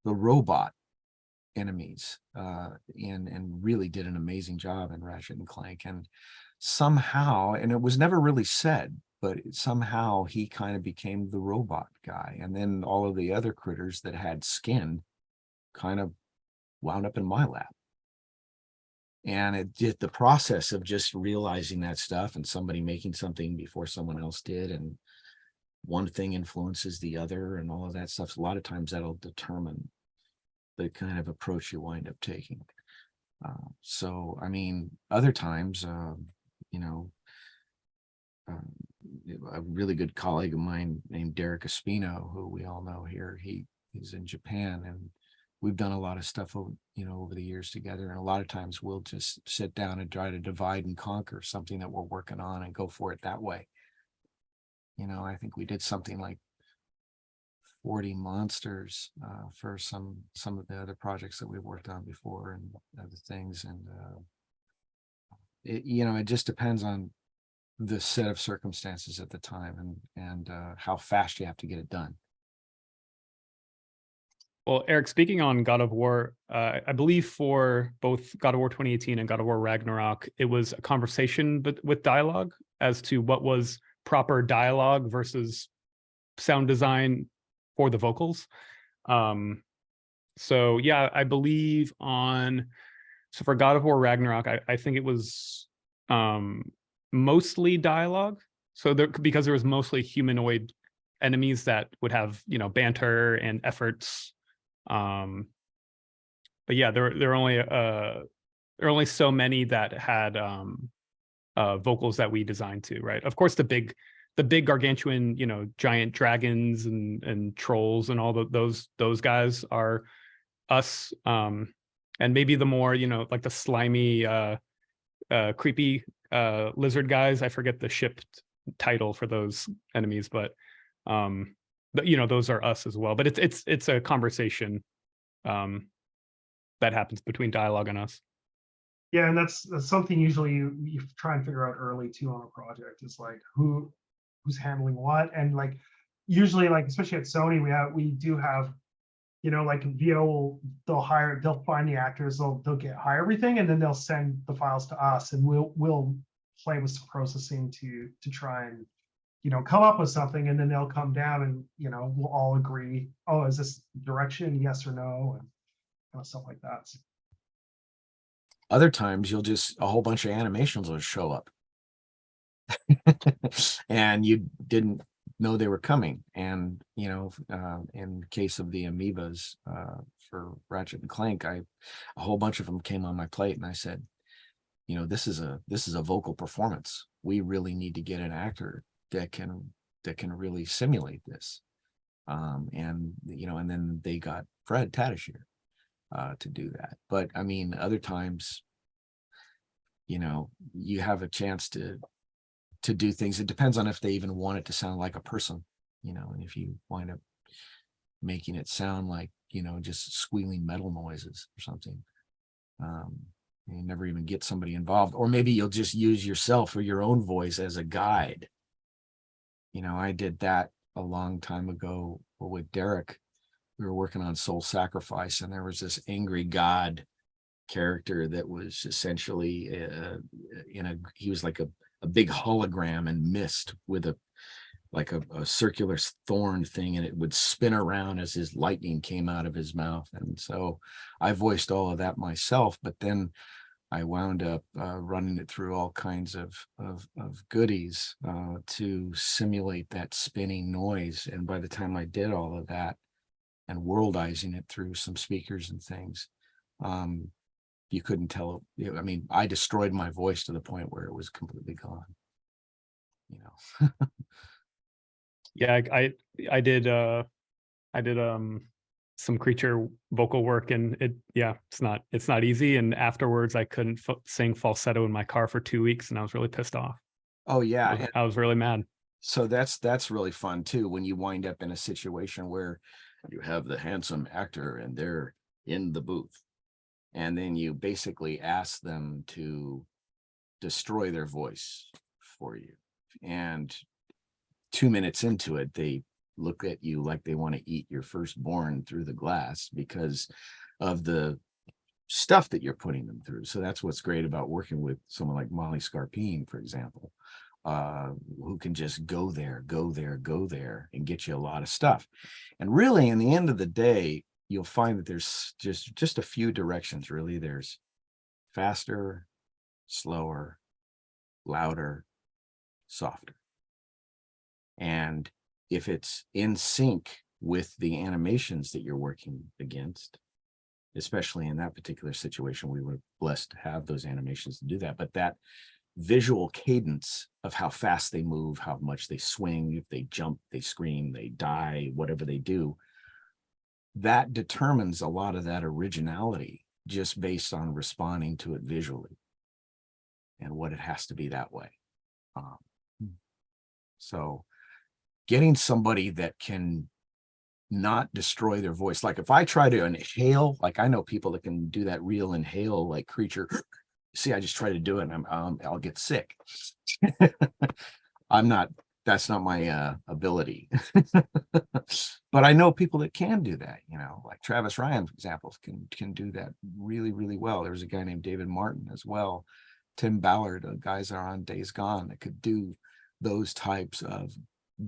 the robot enemies and really did an amazing job in Ratchet and Clank. And somehow, and it was never really said, but somehow he kind of became the robot guy. And then all of the other critters that had skin kind of wound up in my lap. And it did the process of just realizing that stuff and somebody making something before someone else did. And one thing influences the other and all of that stuff. So a lot of times that'll determine the kind of approach you wind up taking. So, I mean, other times, you know, a really good colleague of mine named Derek Espino, who we all know here, he's in Japan, and we've done a lot of stuff over, you know, over the years together. And a lot of times we'll just sit down and try to divide and conquer something that we're working on and go for it that way. You know, I think we did something like 40 monsters for some of the other projects that we've worked on before and other things. And you know, it just depends on the set of circumstances at the time and how fast you have to get it done. Well, Eric, speaking on God of War, I believe for both God of War 2018 and God of War Ragnarok, it was a conversation with dialogue as to what was proper dialogue versus sound design for the vocals. So yeah, I believe so for God of War Ragnarok, I think it was mostly dialogue. So because there was mostly humanoid enemies that would have, you know, banter and efforts. But yeah, there are only so many that had vocals that we designed to, right? Of course, the big gargantuan, you know, giant dragons and trolls and all those guys are us. And maybe the more, you know, like the slimy, creepy lizard guys. I forget the ship title for those enemies, but you know, those are us as well. But it's a conversation that happens between dialogue and us. Yeah, and that's something usually you try and figure out early too on a project, is like who's handling what. And like usually, like especially at Sony, we do have, you know, like VO they'll find the actors, they'll hire everything, and then they'll send the files to us, and we'll play with some processing to try and, you know, come up with something, and then they'll come down and, you know, we'll all agree, oh, is this direction, yes or no, and kind of stuff like that. Other times you'll just, a whole bunch of animations will show up and you didn't know they were coming. And, you know, in case of the amoebas for Ratchet and Clank, a whole bunch of them came on my plate, and I said, you know, this is a vocal performance. We really need to get an actor that can really simulate this. And, you know, and then they got Fred Tatasciore to do that. But I mean, other times, you know, you have a chance to do things. It depends on if they even want it to sound like a person you know, and if you wind up making it sound like, you know, just squealing metal noises or something, you never even get somebody involved. Or maybe you'll just use yourself or your own voice as a guide. You know, I did that a long time ago with Derek. We were working on Soul Sacrifice, and there was this angry god character that was essentially he was like a big hologram in mist with a circular thorn thing, and it would spin around as his lightning came out of his mouth. And so I voiced all of that myself, but then I wound up running it through all kinds of goodies to simulate that spinning noise. And by the time I did all of that and worldizing it through some speakers and things, you couldn't tell. I mean, I destroyed my voice to the point where it was completely gone. You know. Yeah, I did some creature vocal work, and it's not easy. And afterwards I couldn't sing falsetto in my car for 2 weeks, and I was really pissed off. Oh yeah. I was really mad. So that's really fun too, when you wind up in a situation where you have the handsome actor and they're in the booth, and then you basically ask them to destroy their voice for you. And 2 minutes into it, they look at you like they want to eat your firstborn through the glass because of the stuff that you're putting them through. So that's what's great about working with someone like Molly Scarpine, for example, who can just go there and get you a lot of stuff. And really, in the end of the day, you'll find that there's just a few directions, really. There's faster, slower, louder, softer. And if it's in sync with the animations that you're working against, especially in that particular situation, we were blessed to have those animations to do that. But that visual cadence of how fast they move, how much they swing, if they jump, they scream, they die, whatever they do, that determines a lot of that originality just based on responding to it visually and what it has to be that way. So getting somebody that can not destroy their voice. Like if I try to inhale, like I know people that can do that real inhale, like creature. See, I just try to do it and I'll get sick. That's not my ability. But I know people that can do that, you know, like Travis Ryan, for example, can do that really, really well. There's a guy named David Martin as well. Tim Ballard, guys that are on Days Gone that could do those types of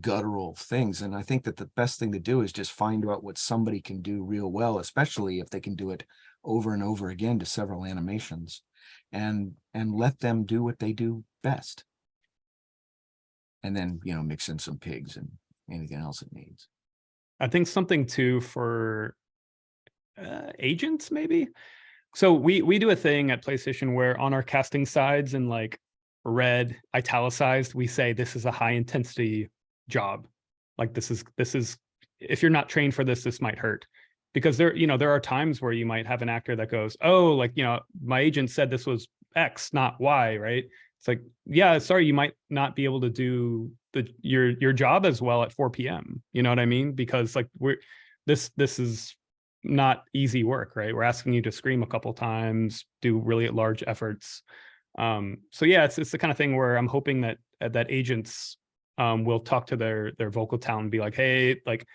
guttural things. And I think that the best thing to do is just find out what somebody can do real well, especially if they can do it over and over again to several animations, and let them do what they do best. And then, you know, mix in some pigs and anything else it needs. I think something too for agents, maybe. So we do a thing at PlayStation where on our casting sides in like red italicized, we say this is a high intensity job. Like this is if you're not trained for this, this might hurt. Because there are times where you might have an actor that goes, oh, like, you know, my agent said this was X, not Y, right? It's like, yeah, sorry, you might not be able to do your job as well at 4 p.m. You know what I mean? Because like this is not easy work, right? We're asking you to scream a couple times, do really large efforts. So yeah, it's the kind of thing where I'm hoping that agents will talk to their vocal talent and be like, hey, like,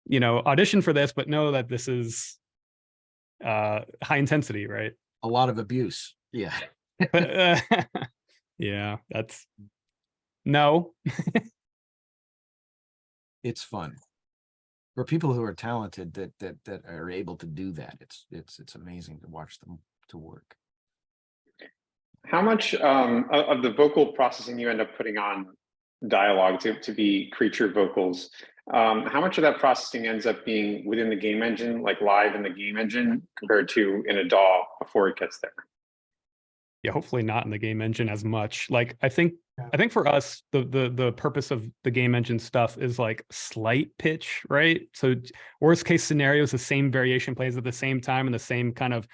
you know, audition for this, but know that this is high intensity, right? A lot of abuse. Yeah. Yeah, that's no. It's fun for people who are talented that are able to do that. It's amazing to watch them to work. How much of the vocal processing you end up putting on dialogue to be creature vocals, how much of that processing ends up being within the game engine, like live in the game engine, compared to in a DAW before it gets there? Yeah, hopefully not in the game engine as much. Like I think for us, the purpose of the game engine stuff is like slight pitch, right? So worst case scenario is the same variation plays at the same time and the same kind of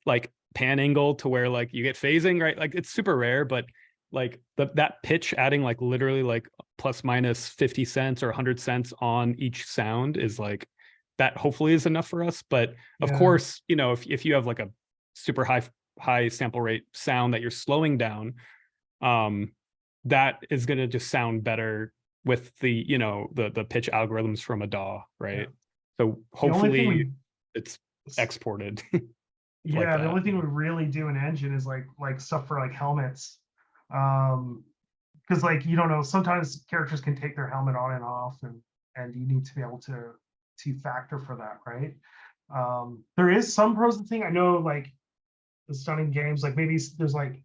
like pan angle to where like you get phasing, right? Like it's super rare, but like that pitch adding like literally like plus minus 50 cents or 100 cents on each sound is like that hopefully is enough for us. But of Yeah. course, you know, if you have like a super high sample rate sound that you're slowing down, that is going to just sound better with the, you know, the pitch algorithms from a DAW, right? So The only thing hopefully it's we, exported. yeah, the that. only thing we really do in Engine is like stuff for like helmets. Because like you don't know, sometimes characters can take their helmet on and off, and you need to be able to factor for that, right? There is some processing. I know like the Stunning games, like maybe there's like,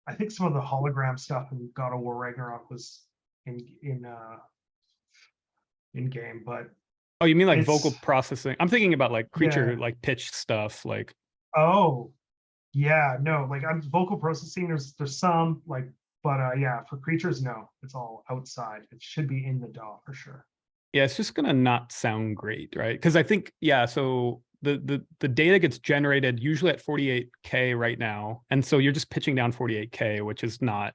I think some of the hologram stuff in God of War Ragnarok was in game, but Oh, you mean like vocal it's- processing? I'm thinking about like creature, Yeah. like pitch stuff, like. oh yeah, no, like I'm vocal processing, there's some like, but yeah, for creatures, no, it's all outside. It should be in the DAW for sure. Yeah, it's just gonna not sound great, right? Because I think, yeah, so the data gets generated usually at 48K right now. And so you're just pitching down 48K, which is not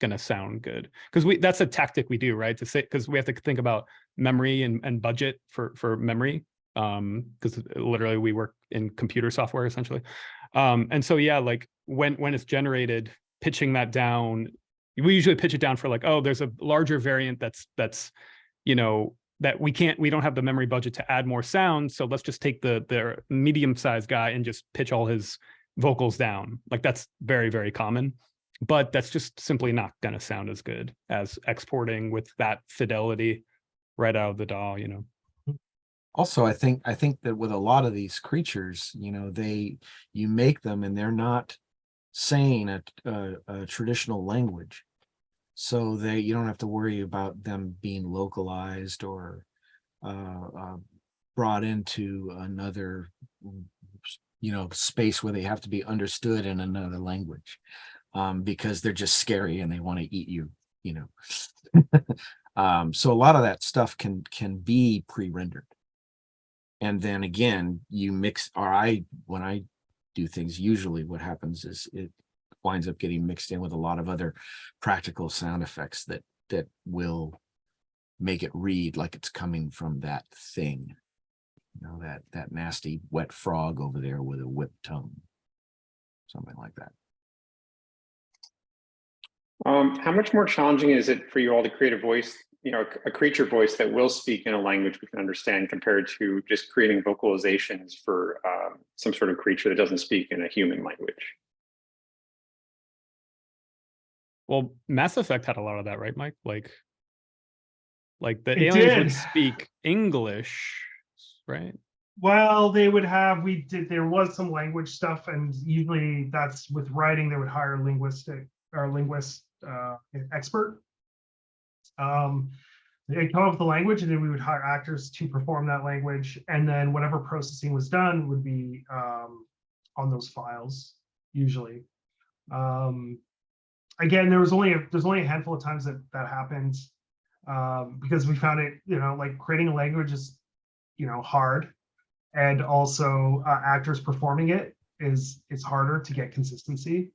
gonna sound good. Because that's a tactic we do, right? To say, because we have to think about memory and budget for memory. Because literally we work in computer software essentially. And so yeah, like when it's generated, pitching that down, we usually pitch it down for like, oh, there's a larger variant that's, you know, that we don't have the memory budget to add more sound. So let's just take the medium-sized guy and just pitch all his vocals down. Like that's very, very common, but that's just simply not going to sound as good as exporting with that fidelity right out of the DAW, you know. Also, I think that with a lot of these creatures, you know, you make them and they're not saying a traditional language. So you don't have to worry about them being localized or brought into another, you know, space where they have to be understood in another language, because they're just scary and they want to eat you, you know. So a lot of that stuff can be pre-rendered. And then again, you mix, when I do things, usually what happens is it winds up getting mixed in with a lot of other practical sound effects that will make it read like it's coming from that thing, you know, that nasty wet frog over there with a whipped tongue, something like that. How much more challenging is it for you all to create a voice, you know, a creature voice that will speak in a language we can understand, compared to just creating vocalizations for some sort of creature that doesn't speak in a human language? Well, Mass Effect had a lot of that, right, Mike? Like the It aliens would did. speak English, right? Well, they would have, there was some language stuff, and usually that's with writing, they would hire a linguist expert. They'd come up with the language, and then we would hire actors to perform that language, and then whatever processing was done would be on those files, usually. Again, there's only a handful of times that happened, because we found it, you know, like creating a language is, you know, hard. And also actors performing it's harder to get consistency.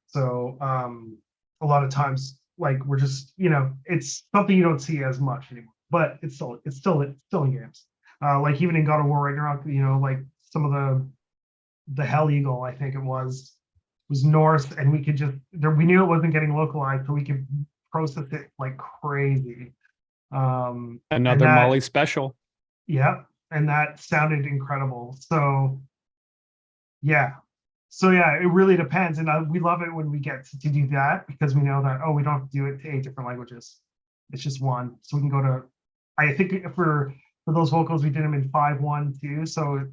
So a lot of times, like, we're just, you know, it's something you don't see as much anymore, but it's still in games. Like even in God of War Ragnarok, you know, like some of the Hell Eagle, I think it was Norse, and we could just, we knew it wasn't getting localized, so we could process it like crazy. Another Molly special. Yeah, and that sounded incredible. So yeah, it really depends, and we love it when we get to do that, because we know that, oh, we don't have to do it to 8 different languages. It's just one, so we can go to, I think for those vocals we did them in 5.1 too, so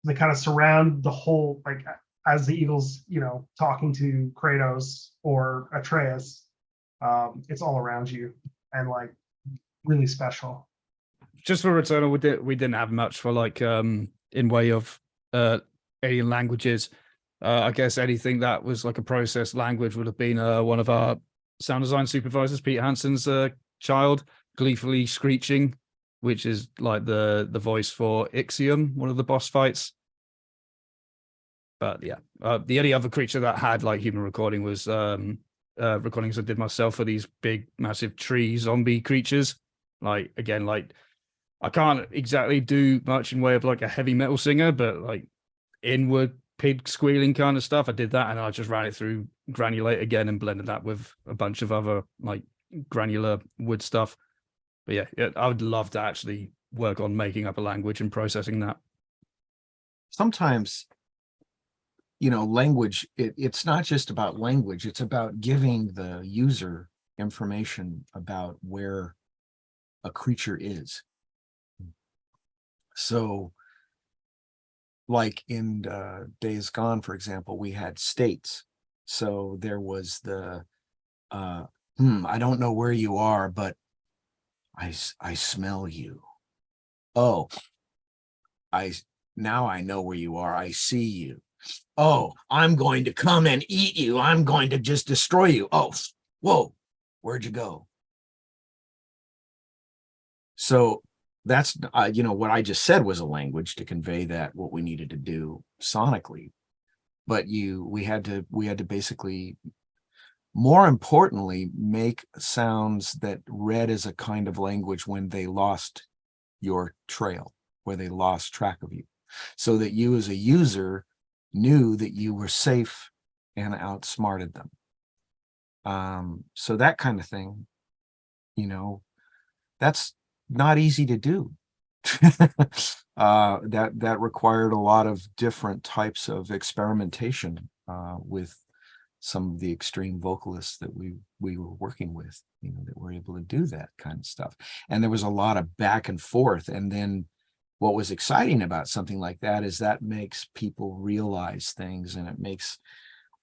they kind of surround the whole, like as the Eagles, you know, talking to Kratos or Atreus, it's all around you, and like really special. Just for Returnal, we didn't have much for like in way of alien languages. I guess anything that was like a processed language would have been one of our sound design supervisors, Pete Hansen's child, gleefully screeching, which is like the voice for Ixiom, one of the boss fights. But yeah, the only other creature that had like human recording was recordings I did myself for these big, massive tree zombie creatures. Like, again, like I can't exactly do much in way of like a heavy metal singer, but like inward pig squealing kind of stuff. I did that, and I just ran it through Granulate again and blended that with a bunch of other like granular wood stuff. But yeah, I would love to actually work on making up a language and processing that. Sometimes, you know, language, it's not just about language, it's about giving the user information about where a creature is. So like in Days Gone, for example, we had states. So there was the I don't know where you are, but I smell you. Oh, now I know where you are. I see you. Oh, I'm going to come and eat you. I'm going to just destroy you. Oh, whoa, where'd you go? So that's, you know, what I just said was a language to convey that what we needed to do sonically. But we had to basically, more importantly, make sounds that read as a kind of language when they lost your trail, where they lost track of you, so that you as a user knew that you were safe and outsmarted them. So that kind of thing, you know, that's not easy to do. That required a lot of different types of experimentation with some of the extreme vocalists that we were working with, you know, that were able to do that kind of stuff. And there was a lot of back and forth. And then what was exciting about something like that is that makes people realize things, and it makes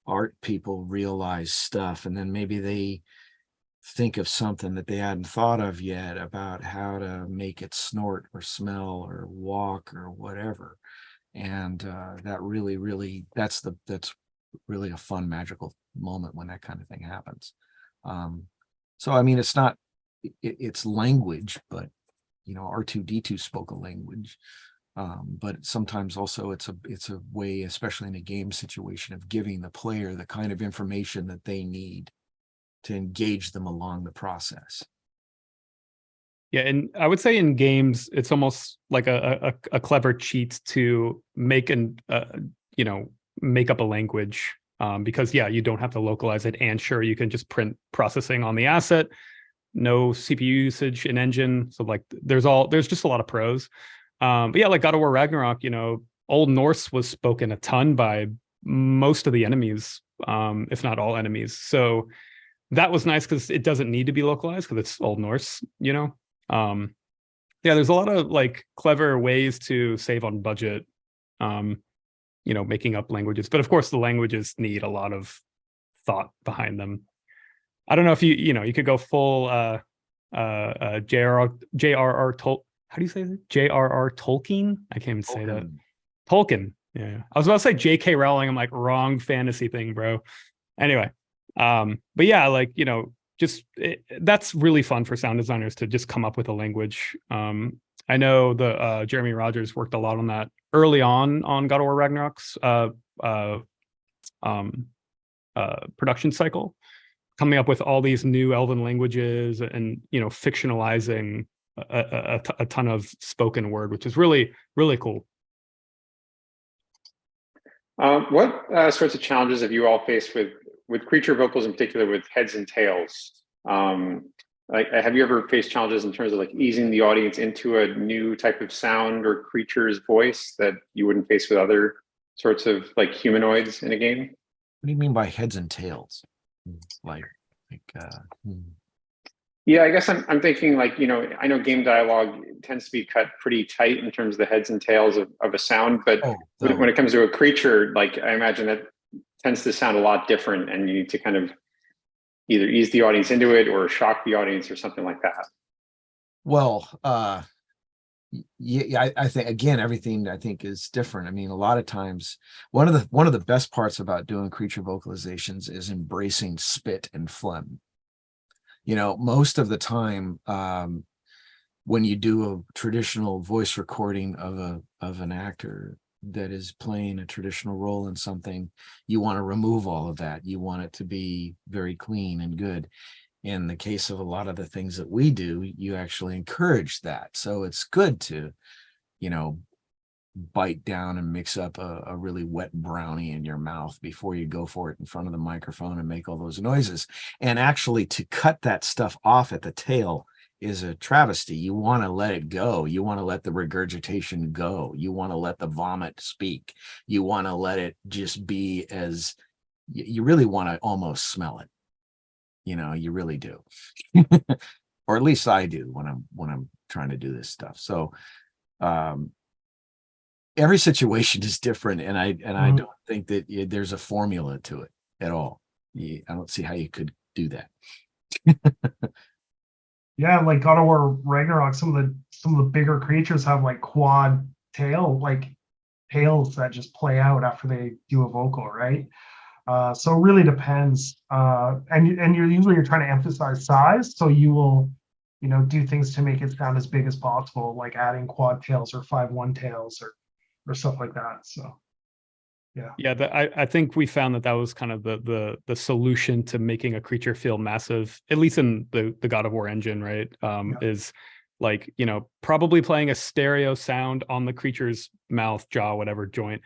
art people realize stuff. And then maybe they think of something that they hadn't thought of yet about how to make it snort or smell or walk or whatever. And that really, that's really a fun, magical moment when that kind of thing happens. So, I mean, it's not, it's language, but, you know, R2-D2 spoke a language. But sometimes also it's a way, especially in a game situation, of giving the player the kind of information that they need to engage them along the process. Yeah, and I would say in games, it's almost like a clever cheat to make make up a language, because yeah, you don't have to localize it, and sure, you can just print processing on the asset, no CPU usage in engine. So like, there's just a lot of pros. But yeah, like God of War Ragnarok, you know, Old Norse was spoken a ton by most of the enemies, if not all enemies. So that was nice because it doesn't need to be localized because it's Old Norse, you know. Yeah, there's a lot of like clever ways to save on budget, you know, making up languages. But of course, the languages need a lot of thought behind them. I don't know if you could go full J.R.R. Tolkien. How do you say it? J.R.R. Tolkien? I can't even say that. Tolkien. Yeah, I was about to say J.K. Rowling. I'm like, wrong fantasy thing, bro. Anyway, but yeah, like, you know, that's really fun for sound designers to just come up with a language. I know the Jeremy Rogers worked a lot on that early on God of War Ragnarok's production cycle, coming up with all these new Elven languages and, you know, fictionalizing a ton of spoken word, which is really, really cool. What sorts of challenges have you all faced with creature vocals, in particular with heads and tails? Like, have you ever faced challenges in terms of like easing the audience into a new type of sound or creature's voice that you wouldn't face with other sorts of like humanoids in a game? What do you mean by heads and tails? Yeah, I guess I'm thinking, like, you know, I know game dialogue tends to be cut pretty tight in terms of the heads and tails of a sound, but when it comes to a creature, like, I imagine that tends to sound a lot different, and you need to kind of either ease the audience into it or shock the audience or something like that. Well, yeah, I think, again, everything I think is different. I mean, a lot of times, one of the best parts about doing creature vocalizations is embracing spit and phlegm. You know, most of the time, when you do a traditional voice recording of an actor, that is playing a traditional role in something, you want to remove all of that. You want it to be very clean and good. In the case of a lot of the things that we do, you actually encourage that. So it's good to, you know, bite down and mix up a really wet brownie in your mouth before you go for it in front of the microphone and make all those noises. And actually to cut that stuff off at the tail is a travesty. You want to let it go. You want to let the regurgitation go. You want to let the vomit speak. You want to let it just be as, you really want to almost smell it. You know, you really do. Or at least I do when I'm trying to do this stuff. So every situation is different, and I don't think that there's a formula to it at all. I don't see how you could do that. Yeah, like God of War Ragnarok, some of the bigger creatures have like quad tail, like tails that just play out after they do a vocal, right? So it really depends. And you're trying to emphasize size, so you will, you know, do things to make it sound as big as possible, like adding quad tails or 5/1 tails or stuff like that. So yeah, I think we found that was kind of the solution to making a creature feel massive, at least in the God of War engine, right? Is like, you know, probably playing a stereo sound on the creature's mouth, jaw, whatever joint,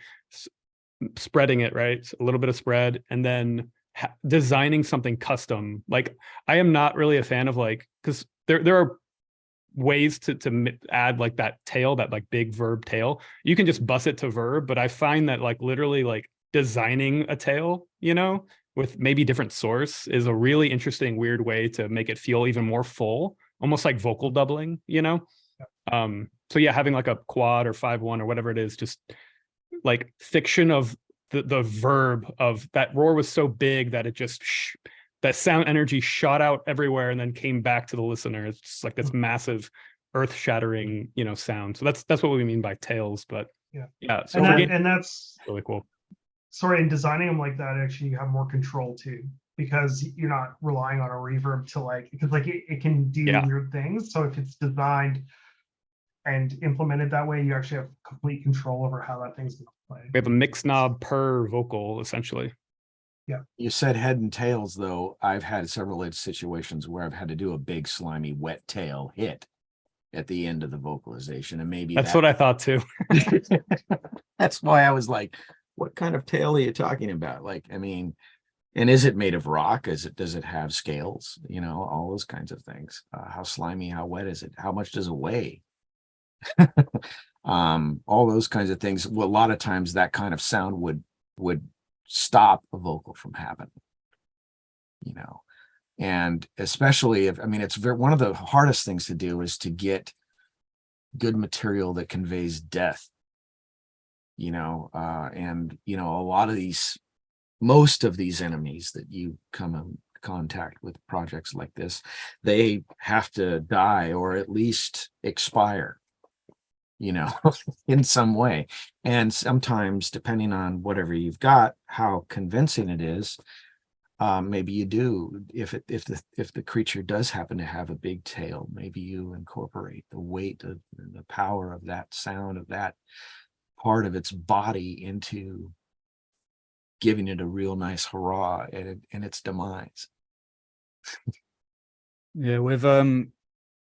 spreading it, right? A little bit of spread, and then designing something custom. Like, I am not really a fan of, like, because there are ways to add like that tail, that like big verb tail. You can just bus it to verb, but I find that like literally like designing a tail, you know, with maybe different source is a really interesting, weird way to make it feel even more full, almost like vocal doubling, you know? So yeah, having like a quad or 5/1 or whatever it is, just like fiction of the verb of that roar was so big that it just that sound energy shot out everywhere and then came back to the listener. It's just like this massive, earth-shattering, you know, sound. So that's what we mean by tails. But yeah. So that's really cool. Sorry, in designing them like that, actually, you have more control too, because you're not relying on a reverb to like, because like it can do weird things. So if it's designed and implemented that way, you actually have complete control over how that thing's going to play. We have a mix knob per vocal, essentially. Yeah. You said head and tails, though. I've had several situations where I've had to do a big, slimy, wet tail hit at the end of the vocalization. And maybe that's what I thought too. That's why I was like, what kind of tail are you talking about? Like, I mean, and is it made of rock? Does it have scales? You know, all those kinds of things. How slimy, how wet is it? How much does it weigh? All those kinds of things. Well, a lot of times that kind of sound would stop a vocal from happening, you know. And especially if, I mean, it's one of the hardest things to do is to get good material that conveys death, you know. And you know, most of these enemies that you come in contact with projects like this, they have to die or at least expire, you know, in some way. And sometimes, depending on whatever you've got, how convincing it is, maybe you do, if the creature does happen to have a big tail, maybe you incorporate the weight of the power of that sound, of that part of its body, into giving it a real nice hurrah in its demise. Yeah, with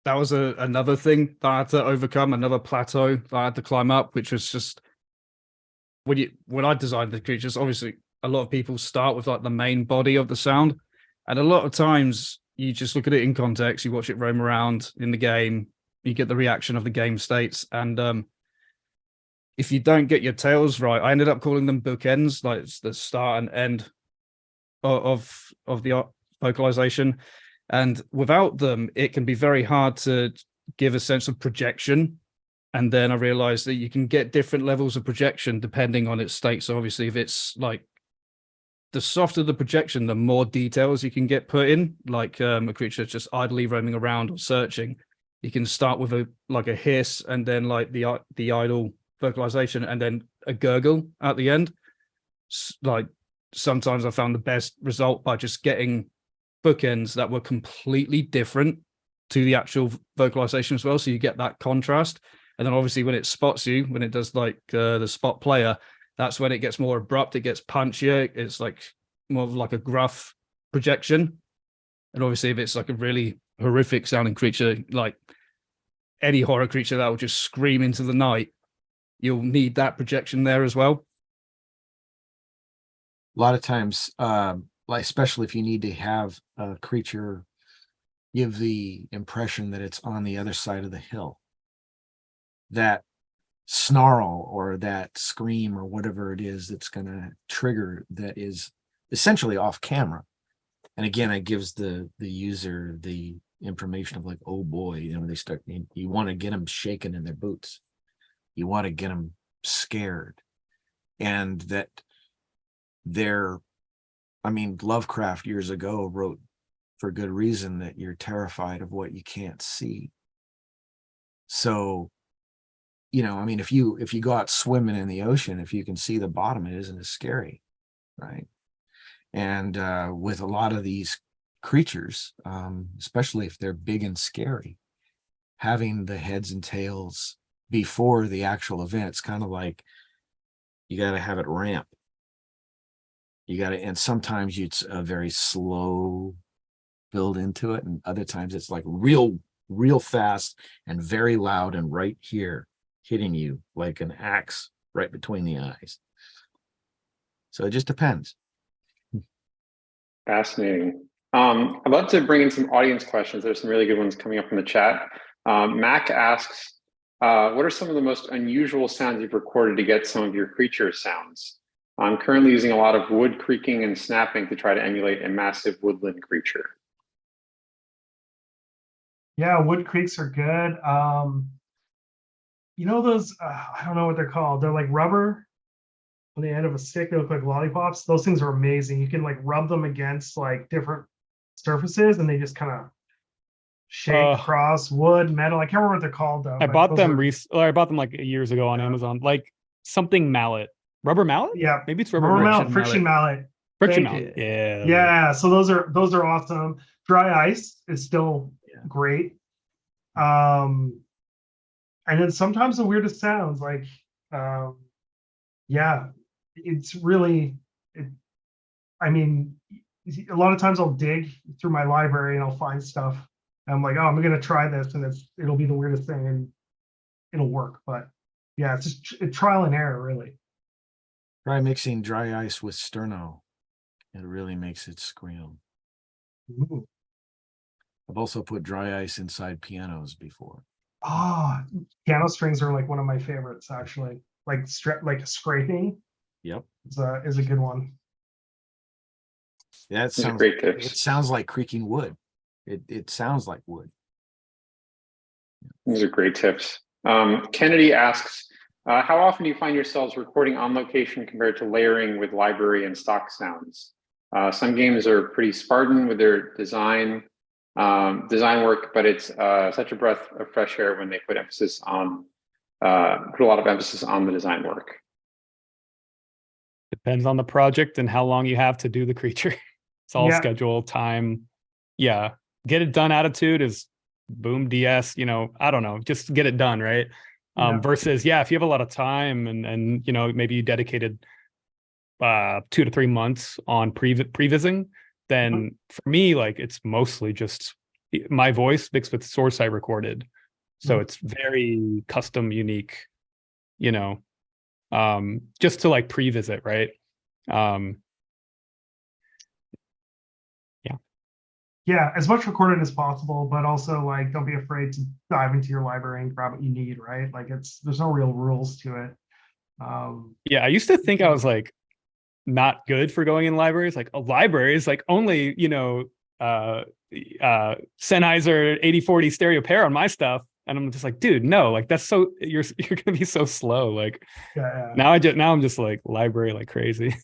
that was another thing that I had to overcome, another plateau that I had to climb up, which was just when I designed the creatures, obviously a lot of people start with like the main body of the sound, and a lot of times you just look at it in context, you watch it roam around in the game, you get the reaction of the game states, and if you don't get your tails right, I ended up calling them bookends, like it's the start and end of the vocalization. And without them, it can be very hard to give a sense of projection. And then I realized that you can get different levels of projection depending on its state. So obviously, if it's like the softer the projection, the more details you can get put in, like a creature just idly roaming around or searching. You can start with a hiss, and then like the idle vocalization, and then a gurgle at the end. Like sometimes I found the best result by just getting bookends that were completely different to the actual vocalization as well. So you get that contrast. And then obviously when it spots you, when it does like the spot player, that's when it gets more abrupt, it gets punchier, it's like more of like a gruff projection. And obviously if it's like a really horrific sounding creature, like any horror creature that will just scream into the night, you'll need that projection there as well. A lot of times, like especially if you need to have a creature give the impression that it's on the other side of the hill, that snarl or that scream or whatever it is that's going to trigger, that is essentially off camera. And again, it gives the user the information of like, oh boy, you know, they start, you want to get them shaking in their boots. You want to get them scared. And that I mean, Lovecraft years ago wrote for good reason that you're terrified of what you can't see. So, you know, I mean, if you go out swimming in the ocean, if you can see the bottom, it isn't as scary, right? And with a lot of these creatures, especially if they're big and scary, having the heads and tails before the actual event, it's kind of like you got to have it ramp. You got to, and sometimes it's a very slow build into it, and other times it's like real fast and very loud and right here, hitting you like an axe right between the eyes. So it just depends. Fascinating. I'd love to bring in some audience questions. There's some really good ones coming up in the chat. Mac asks, what are some of the most unusual sounds you've recorded to get some of your creature sounds? I'm currently using a lot of wood creaking and snapping to try to emulate a massive woodland creature. Yeah, wood creaks are good. You know those, I don't know what they're called. They're like rubber on the end of a stick. They look like lollipops. Those things are amazing. You can like rub them against like different surfaces and they just kind of shake across wood, metal. I can't remember what they're called though. I bought them I bought them like years ago on Amazon, like something mallet, rubber mallet. Yeah, Maybe it's rubber mallet. friction mallet. Friction Thank mallet. Yeah. Yeah, so those are awesome. Dry ice is still great. And then sometimes the weirdest sounds, like yeah, it's really I mean, a lot of times I'll dig through my library and I'll find stuff. And I'm like, oh, I'm gonna try this, and it'll be the weirdest thing and it'll work. But yeah, it's just trial and error, really. Try mixing dry ice with sterno. It really makes it squeal. Ooh. I've also put dry ice inside pianos before. Ah, piano strings are like one of my favorites, actually. Like scraping. Yep, is a good one. Yeah, Those are great tips. It sounds like creaking wood. It sounds like wood. Those are great tips. Kennedy asks, how often do you find yourselves recording on location compared to layering with library and stock sounds? Some games are pretty Spartan with their design work, but it's such a breath of fresh air when they put a lot of emphasis on the design work. Depends on the project and how long you have to do the creature. It's all schedule, time. Yeah. Get it done attitude is boom DS, you know, I don't know, just get it done, right? Versus, if you have a lot of time and you know, maybe you dedicated 2 to 3 months on prevising, then for me, like it's mostly just my voice mixed with source I recorded. So it's very custom, unique, you know, just to like previsit, right? Yeah, as much recorded as possible, but also like don't be afraid to dive into your library and grab what you need, right? Like there's no real rules to it. I used to think I was like not good for going in libraries. Like a library is like only, you know, Sennheiser 8040 stereo pair on my stuff. And I'm just like, dude, no, like that's so you're gonna be so slow. Like now I'm just like library like crazy.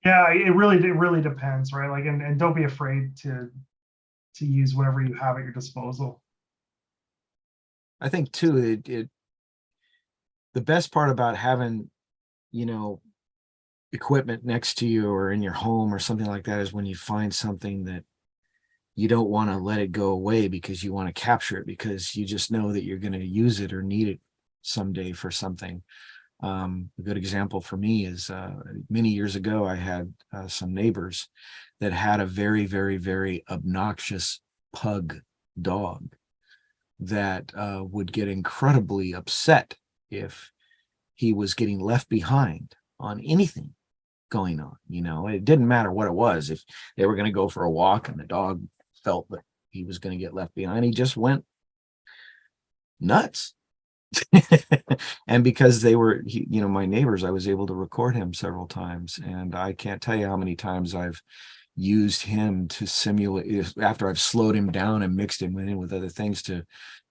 Yeah, it really depends, right? Like and don't be afraid to use whatever you have at your disposal. I think too, the best part about having, you know, equipment next to you or in your home or something like that is when you find something that you don't want to let it go away because you want to capture it because you just know that you're going to use it or need it someday for something. A good example for me is many years ago, I had some neighbors that had a very, very, very obnoxious pug dog that would get incredibly upset if he was getting left behind on anything going on. You know, it didn't matter what it was. If they were going to go for a walk and the dog felt that he was going to get left behind, he just went nuts. And because they were, you know, my neighbors, I was able to record him several times, and I can't tell you how many times I've used him to simulate, after I've slowed him down and mixed him in with other things, to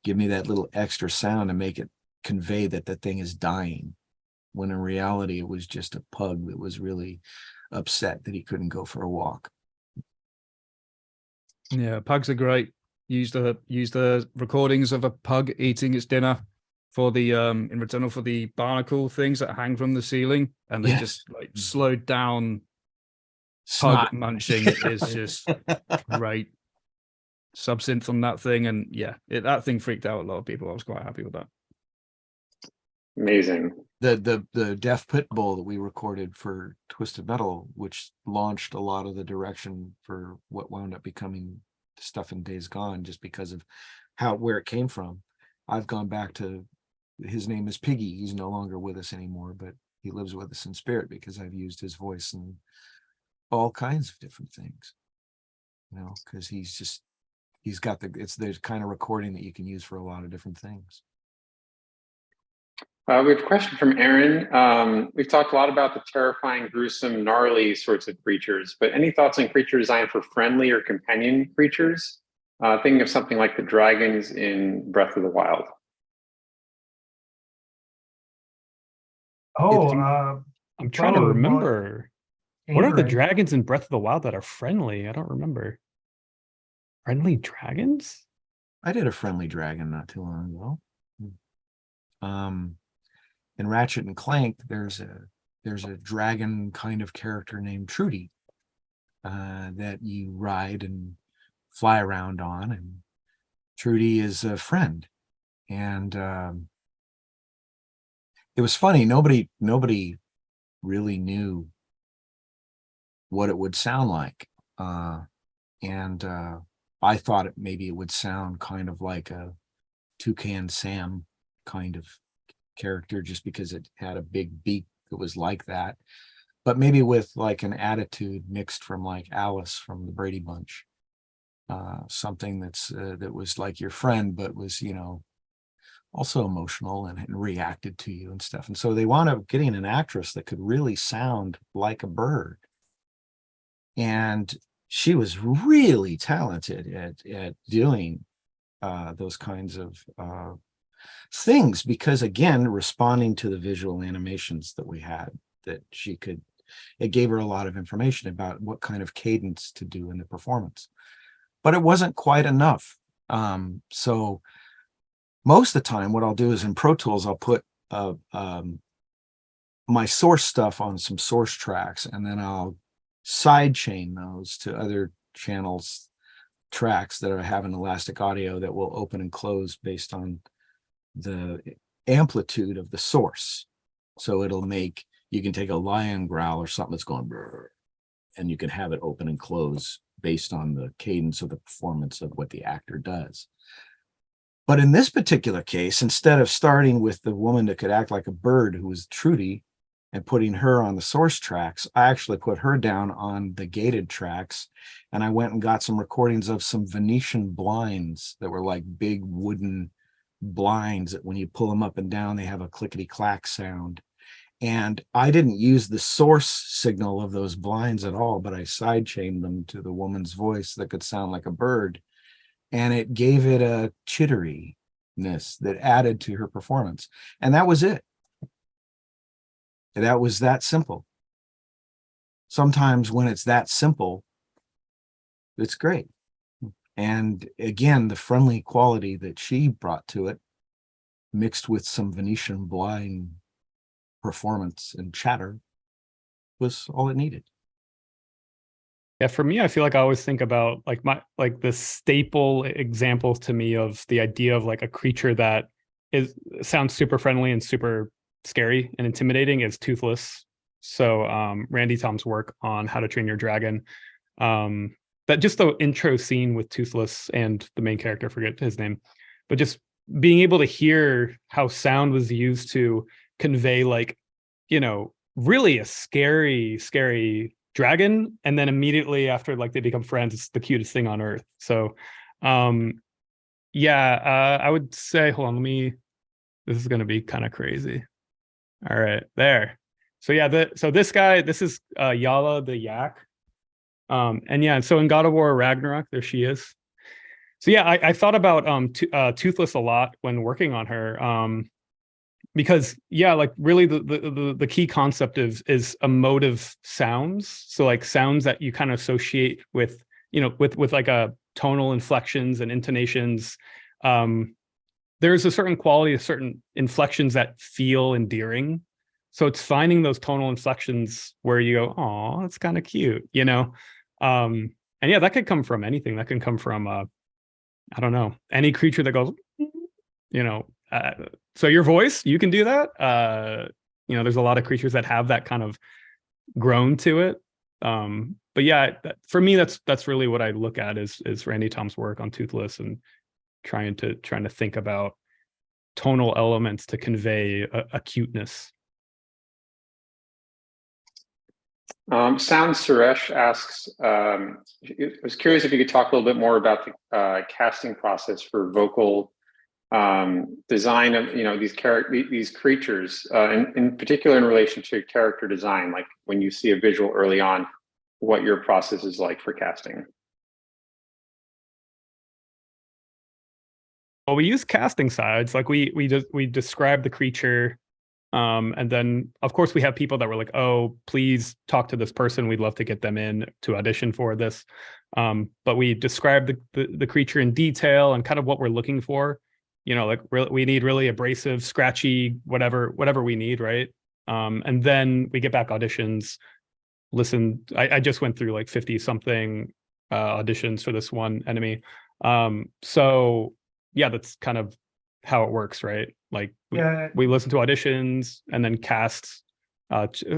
give me that little extra sound to make it convey that the thing is dying, when in reality it was just a pug that was really upset that he couldn't go for a walk. Yeah, pugs are great. Use the recordings of a pug eating its dinner for the in Returnal for the barnacle things that hang from the ceiling, and they Yes. just like slowed down Snot. pug munching is just great. Subsynth on that thing, and yeah, that thing freaked out a lot of people. I was quite happy with that. Amazing. The deaf pit bull that we recorded for Twisted Metal, which launched a lot of the direction for what wound up becoming stuff in Days Gone, just because of where it came from. I've gone back to, his name is Piggy. He's no longer with us anymore, but he lives with us in spirit because I've used his voice in all kinds of different things, you know, because he's got it's the kind of recording that you can use for a lot of different things. We have a question from Aaron. We've talked a lot about the terrifying, gruesome, gnarly sorts of creatures, but any thoughts on creature design for friendly or companion creatures? Thinking of something like the dragons in Breath of the Wild. Oh, I'm trying to Beau, remember. What are the Ingrid. dragons in Breath of the Wild that are friendly? I don't remember. Friendly dragons? I did a friendly dragon not too long ago. In Ratchet and Clank, there's a dragon kind of character named Trudy that you ride and fly around on, and Trudy is a friend. And it was funny, nobody really knew what it would sound like, and I thought maybe it would sound kind of like a Toucan Sam kind of character, just because it had a big beak that was like that, but maybe with like an attitude mixed from like Alice from the Brady Bunch, something that was like your friend, but was, you know, also emotional and reacted to you and stuff. And so they wound up getting an actress that could really sound like a bird, and she was really talented at doing those kinds of things, because again, responding to the visual animations that we had, that it gave her a lot of information about what kind of cadence to do in the performance, but it wasn't quite enough. So most of the time what I'll do is in Pro Tools, I'll put my source stuff on some source tracks, and then I'll sidechain those to other channels tracks that have an elastic audio that will open and close based on the amplitude of the source. So you can take a lion growl or something that's going brrr, and you can have it open and close based on the cadence of the performance of what the actor does. But in this particular case, instead of starting with the woman that could act like a bird, who was Trudy, and putting her on the source tracks, I actually put her down on the gated tracks, and I went and got some recordings of some Venetian blinds that were like big wooden blinds that when you pull them up and down, they have a clickety clack sound. And I didn't use the source signal of those blinds at all, but I sidechained them to the woman's voice that could sound like a bird, and it gave it a chitteriness that added to her performance. And that was it. That was that simple. Sometimes when it's that simple, it's great. And again, the friendly quality that she brought to it, mixed with some Venetian blind performance and chatter, was all it needed. Yeah, for me, I feel like I always think about like the staple examples to me of the idea of like a creature that sounds super friendly and super scary and intimidating is Toothless. So Randy Tom's work on How to Train Your Dragon, that just the intro scene with Toothless and the main character, I forget his name, but just being able to hear how sound was used to convey, like, you know, really a scary dragon, and then immediately after, like, they become friends, it's the cutest thing on earth. So yeah, I would say, hold on, this is going to be kind of crazy. All right, there. So yeah, so this guy, this is Yala the Yak. And yeah, so in God of War Ragnarok, there she is. So yeah, I thought about Toothless a lot when working on her, because yeah, like really the key concept is emotive sounds. So like sounds that you kind of associate with, you know, with like a tonal inflections and intonations. There's a certain quality, certain inflections that feel endearing. So it's finding those tonal inflections where you go, oh, that's kind of cute, you know? And yeah, that could come from anything. That can come from, I don't know, any creature that goes, you know, so your voice, you can do that. You know, there's a lot of creatures that have that kind of groan to it. But yeah, for me, that's really what I look at is Randy Tom's work on Toothless and trying to think about tonal elements to convey a cuteness. Sound Suresh asks, I was curious if you could talk a little bit more about the casting process for vocal design of, you know, these creatures, in particular in relation to character design, like when you see a visual early on, what your process is like for casting. Well, we use casting sides, like we describe the creature. And then of course we have people that were like, oh, please talk to this person. We'd love to get them in to audition for this. But we describe the creature in detail and kind of what we're looking for. You know, like we need really abrasive, scratchy, whatever we need, right? And then we get back auditions. Listen, I just went through like 50 something auditions for this one enemy. So yeah, that's kind of how it works, right? Like we listen to auditions and then cast,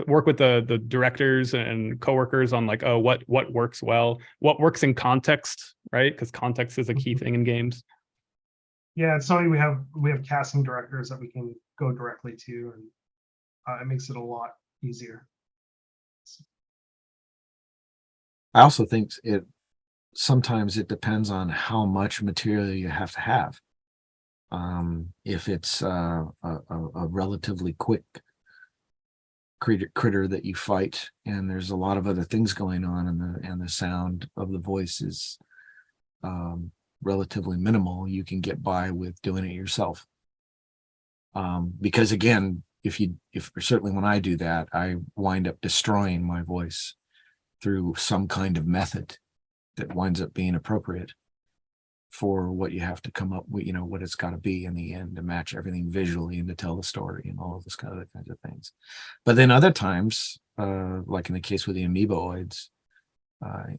work with the directors and coworkers on like, oh, what works well, what works in context, right? Because context is a key thing in games. Yeah, it's something we have casting directors that we can go directly to, and it makes it a lot easier. I also think sometimes it depends on how much material you have to have. If it's a relatively quick critter that you fight, and there's a lot of other things going on, and the sound of the voice is relatively minimal, you can get by with doing it yourself. Because again, if certainly when I do that, I wind up destroying my voice through some kind of method that winds up being appropriate for what you have to come up with, you know, what it's got to be in the end to match everything visually and to tell the story and all of this kind of kinds of things. But then other times, like in the case with the amoeboids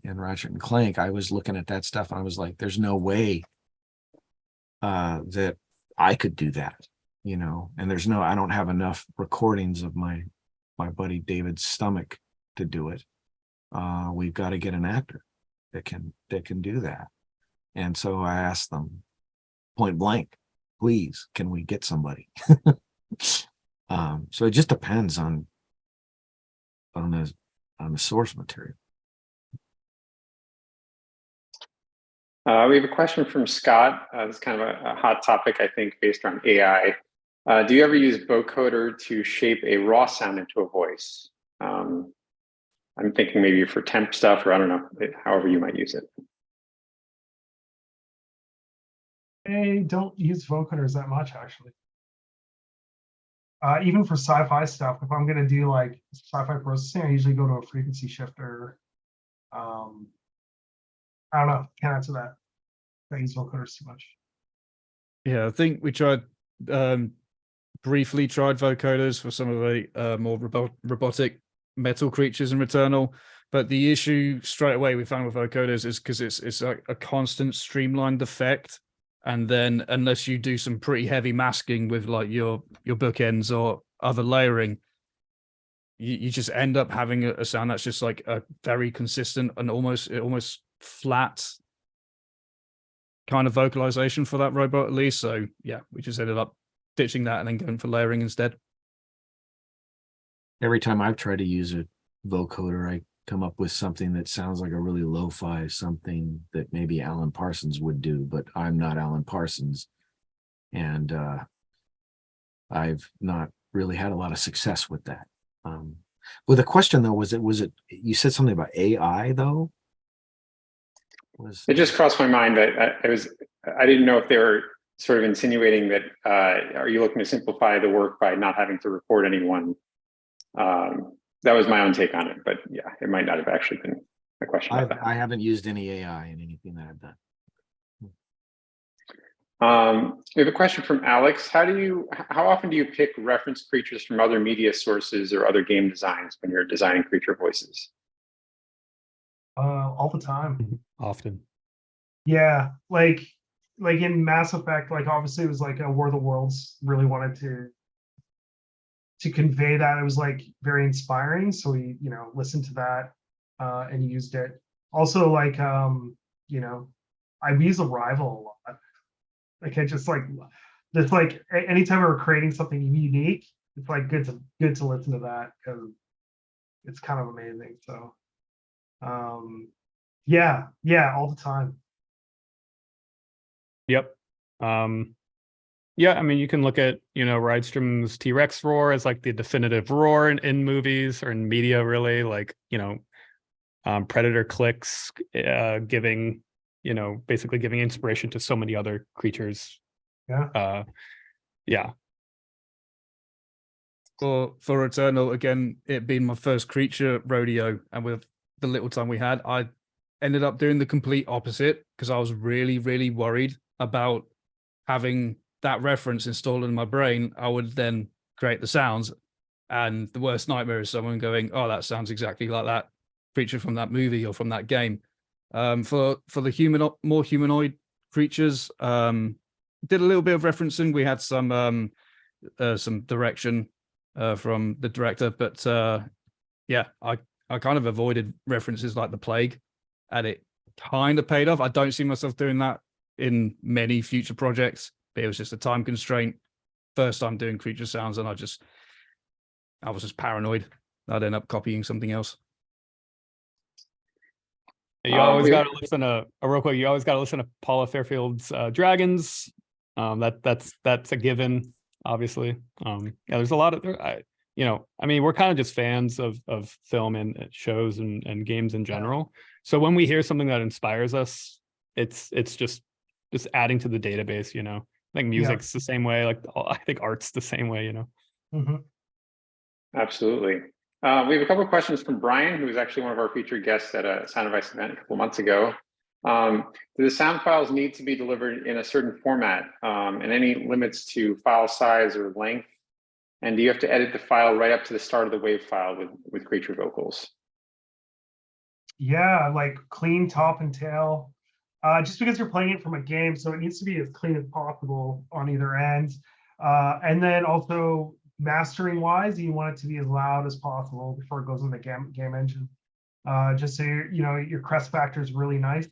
in Ratchet and Clank, I was looking at that stuff and I was like, there's no way that I could do that, you know, and I don't have enough recordings of my buddy David's stomach to do it. We've got to get an actor that can do that. And so I asked them point blank, please, can we get somebody? So it just depends on the source material. We have a question from Scott. This is kind of a hot topic, I think, based on AI. Do you ever use vocoder to shape a raw sound into a voice? I'm thinking maybe for temp stuff, or I don't know, however you might use it. I don't use vocoders that much, actually. Even for sci-fi stuff, if I'm going to do like sci-fi processing, I usually go to a frequency shifter. I don't know. Can't answer that. I use vocoders too much. Yeah, I think we briefly tried vocoders for some of the more robotic metal creatures in Returnal, but the issue straight away we found with vocoders is because it's like a constant streamlined effect And then unless you do some pretty heavy masking with like your bookends or other layering, you just end up having a sound that's just like a very consistent and almost flat kind of vocalization for that robot at least. So yeah, we just ended up ditching that and then going for layering instead. Every time I've tried to use a vocoder, I come up with something that sounds like a really lo-fi, something that maybe Alan Parsons would do, but I'm not Alan Parsons. And I've not really had a lot of success with that. Well, the question though, was it, you said something about AI though? It just crossed my mind that I didn't know if they were sort of insinuating that, are you looking to simplify the work by not having to record anyone? That was my own take on it, but yeah, it might not have actually been a question about that. I haven't used any AI in anything that I've done. We have a question from Alex. How often do you pick reference creatures from other media sources or other game designs when you're designing creature voices? All the time. Often. Yeah, like in Mass Effect, like obviously it was like a War of the Worlds really wanted to convey that. It was like very inspiring, so we listened to that and used it. Also, like I use Arrival a lot. Like I just like this, like anytime we're creating something unique, it's like good to listen to that because it's kind of amazing. So yeah, all the time. Yep. Yeah, I mean, you can look at, Rydstrom's T-Rex roar as like the definitive roar in movies or in media, really, like, Predator clicks, giving, basically giving inspiration to so many other creatures. Yeah. Yeah. For Returnal, again, it being my first creature rodeo, and with the little time we had, I ended up doing the complete opposite because I was really, really worried about having that reference installed in my brain. I would then create the sounds, and the worst nightmare is someone going, "Oh, that sounds exactly like that creature from that movie or from that game." For the more humanoid creatures, did a little bit of referencing. We had some direction from the director, but yeah, I kind of avoided references like the plague, and it kind of paid off. I don't see myself doing that in many future projects, but it was just a time constraint. First time doing creature sounds, and I was just paranoid I'd end up copying something else. You always got to listen to real quick. You always got to listen to Paula Fairfield's Dragons. That's a given, obviously. Yeah, there's a lot of, I mean, we're kind of just fans of film and shows and games in general. So when we hear something that inspires us, it's just adding to the database. I think music's the same way. Like I think art's the same way. Mm-hmm. Absolutely. We have a couple of questions from Brian, who was actually one of our featured guests at a Sound Advice event a couple months ago. Do the sound files need to be delivered in a certain format, and any limits to file size or length? And do you have to edit the file right up to the start of the WAV file with creature vocals? Yeah, like clean top and tail. Just because you're playing it from a game, so it needs to be as clean as possible on either end. And then also mastering wise, you want it to be as loud as possible before it goes in the game engine. Just so your crest factor is really nice.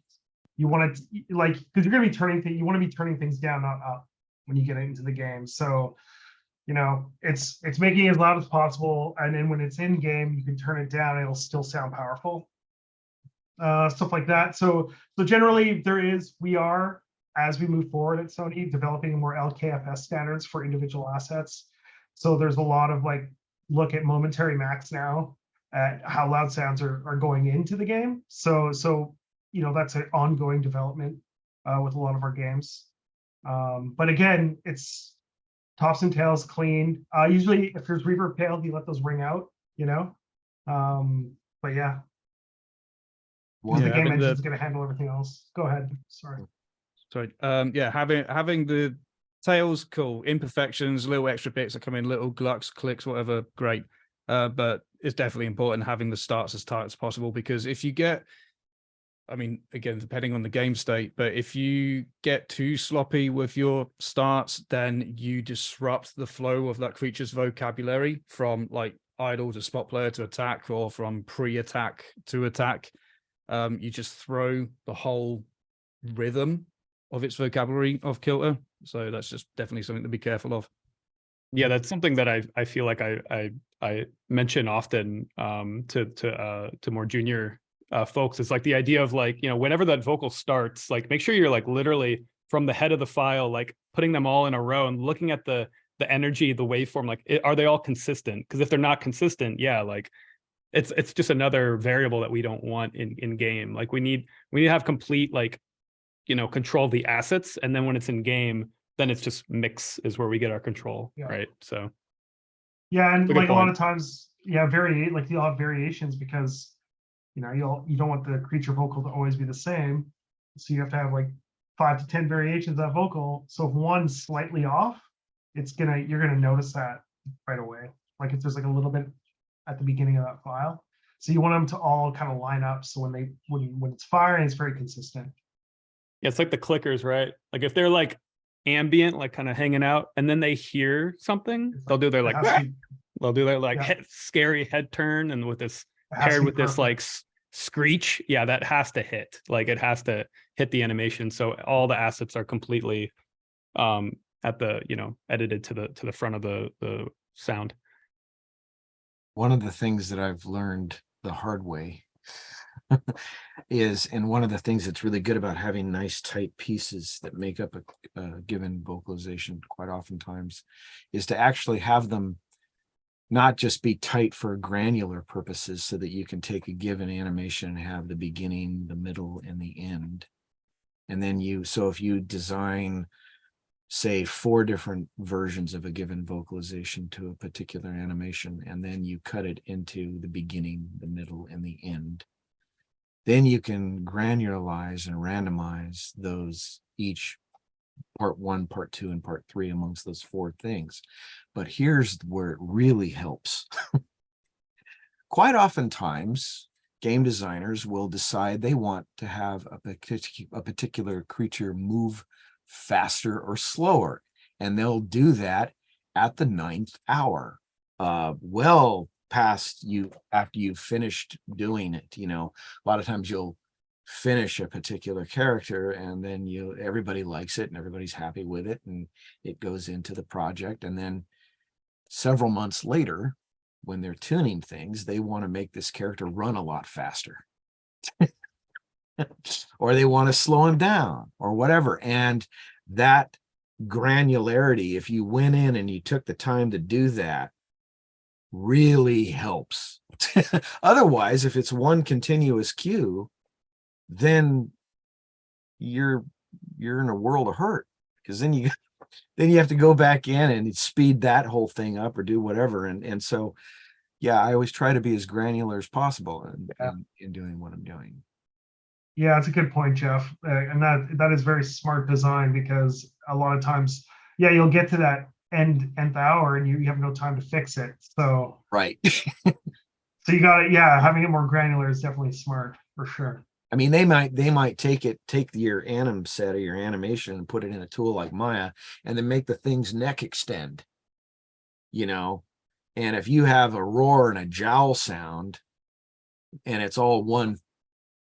You want it because you're going to be turning things. You want to be turning things down, not up, when you get into the game. So it's making it as loud as possible, and then when it's in game, you can turn it down. It'll still sound powerful. Stuff like that. So generally, we are, as we move forward at Sony, developing more LKFS standards for individual assets. So there's a lot of look at momentary max now at how loud sounds are going into the game. So that's an ongoing development with a lot of our games. But again, it's tops and tails clean. Usually if there's reverb tails, you let those ring out, but yeah. Because the game engine is going to handle everything else. Go ahead. Sorry. Yeah, having the tails, cool. Imperfections, little extra bits that come in, little glucks, clicks, whatever, great. But it's definitely important having the starts as tight as possible, because if you get I mean, again, depending on the game state, but if you get too sloppy with your starts, then you disrupt the flow of that creature's vocabulary from like idle to spot player to attack, or from pre-attack to attack. You just throw the whole rhythm of its vocabulary off kilter. So that's just definitely something to be careful of. Yeah, that's something that I feel like I mention often to more junior folks. It's like the idea of like, whenever that vocal starts, like make sure you're like literally from the head of the file, like putting them all in a row and looking at the energy, the waveform, like are they all consistent? Because if they're not consistent, yeah, like it's just another variable that we don't want in game. Like we need to have complete like, control of the assets, and then when it's in game, then it's just mix is where we get our control, Yeah. right? So Yeah, and That's a good like a lot point. of times, yeah, like you'll have variations because you don't want the creature vocal to always be the same. So you have to have like 5 to 10 variations of that vocal. So if one's slightly off, you're gonna notice that right away. Like if there's like a little bit at the beginning of that file. So you want them to all kind of line up so when it's firing, it's very consistent. yeah, it's like the clickers, right? Like if they're like ambient, like kind of hanging out, and then they hear something, It's they'll do their it like has to be, they'll do their like Yeah. scary head turn, and with this it has to paired be with this like perfect. screech, yeah, that has to hit. Like it has to hit the animation, so all the assets are completely at the edited to the front of the sound. One of the things that I've learned the hard way is, and one of the things that's really good about having nice tight pieces that make up a given vocalization quite oftentimes, is to actually have them not just be tight for granular purposes, so that you can take a given animation and have the beginning, the middle, and the end. And then so if you design, say, 4 different versions of a given vocalization to a particular animation, and then you cut it into the beginning, the middle, and the end, then you can granularize and randomize those, each part 1, part 2, and part 3 amongst those 4 things. But here's where it really helps. Quite oftentimes, game designers will decide they want to have a particular creature move faster or slower, and they'll do that at the 9th hour, well past you, after you've finished doing it. A lot of times you'll finish a particular character, and then everybody likes it and everybody's happy with it, and it goes into the project, and then several months later, when they're tuning things, they want to make this character run a lot faster. Or they want to slow him down or whatever. And that granularity, if you went in and you took the time to do that, really helps. Otherwise, if it's one continuous cue, then you're in a world of hurt, because then you have to go back in and speed that whole thing up or do whatever. And so, yeah, I always try to be as granular as possible in doing what I'm doing. Yeah, it's a good point, Jeff. And that is very smart design, because a lot of times, yeah, you'll get to that nth hour and you have no time to fix it. So Right. so you got it. Yeah, having it more granular is definitely smart for sure. I mean, they might take your anim set or your animation and put it in a tool like Maya, and then make the thing's neck extend. And if you have a roar and a jowl sound, and it's all one,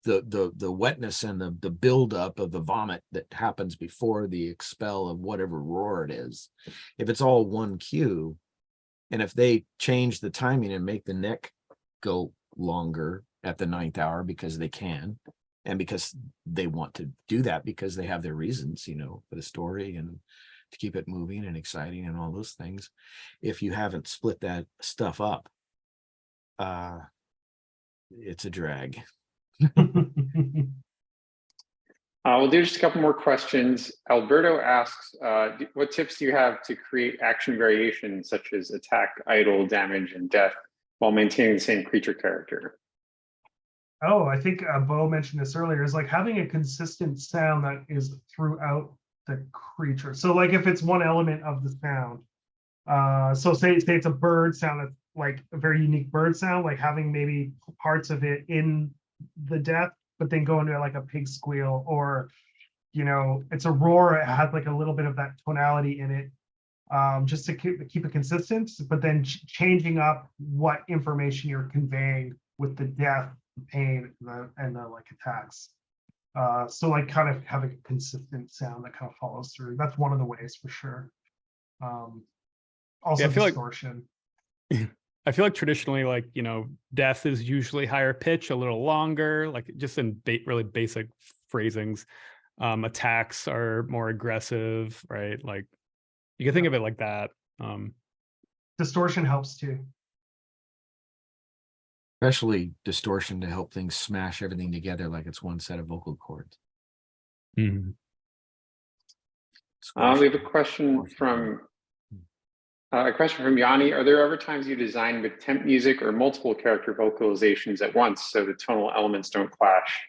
the wetness and the buildup of the vomit that happens before the expel of whatever roar it is, if it's all one cue, and if they change the timing and make the neck go longer at the 9th hour because they can, and because they want to do that, because they have their reasons, for the story and to keep it moving and exciting and all those things. If you haven't split that stuff up, it's a drag. We'll do just a couple more questions. Alberto asks, what tips do you have to create action variations such as attack, idle, damage, and death while maintaining the same creature character? Oh, I think Beau mentioned this earlier, is like having a consistent sound that is throughout the creature. So like if it's one element of the sound, so say it's a bird sound, that's like a very unique bird sound, like having maybe parts of it in the death but then go into like a pig squeal, or, you know, it's a roar, it has like a little bit of that tonality in it, just to keep it consistent, but then changing up what information you're conveying with the death, the pain, and the like attacks. So like kind of having a consistent sound that kind of follows through. That's one of the ways for sure. Also I feel like- distortion. I feel like traditionally, like, you know, death is usually higher pitch, a little longer, like just in really basic phrasings. Attacks are more aggressive, right? Like you can think of it like that. Distortion helps too. Especially distortion to help things smash everything together like it's one set of vocal cords. Mhm. We have a question from Yanni. Are there ever times you design with temp music or multiple character vocalizations at once so the tonal elements don't clash?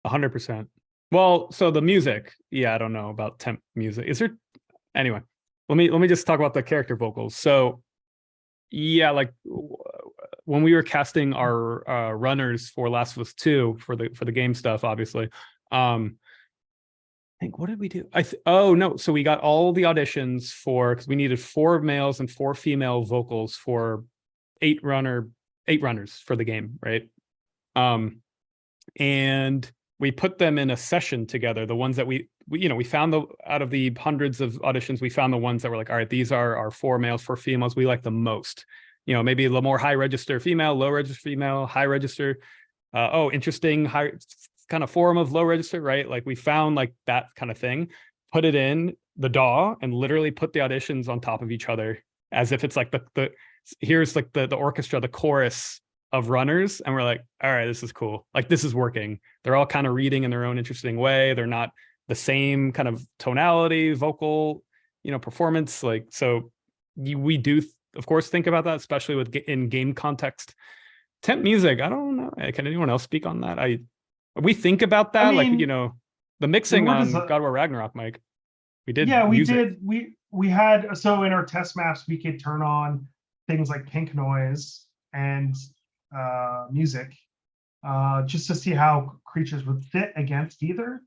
100%. Well, so the music, yeah, I don't know about temp music. Is there anyway? Let me just talk about the character vocals. So, yeah, like when we were casting our runners for Last of Us 2 for the game stuff, obviously. I think, what did we do? Oh no, so we got all the auditions for, because we needed 4 males and 4 female vocals for 8 runners for the game, right? And we put them in a session together. The ones that we found out of the hundreds of auditions, we found the ones that were like, all right, these are our 4 males, 4 females we like the most. You know, maybe a little more high register female, low register female, high register. Interesting, high kind of form of low register, right? Like we found like that kind of thing, put it in the DAW and literally put the auditions on top of each other as if it's like here's like the orchestra, the chorus of runners, and we're like, all right, this is cool. Like this is working. They're all kind of reading in their own interesting way. They're not the same kind of tonality, vocal, performance. Like, so we do, of course, think about that, especially with in game context. Temp music, I don't know. Can anyone else speak on that? We think about that, I mean, the mixing were on God of War Ragnarok, Mike. We did. Yeah, we music. did. We had, so in our test maps, we could turn on things like pink noise and music, just to see how creatures would fit against either.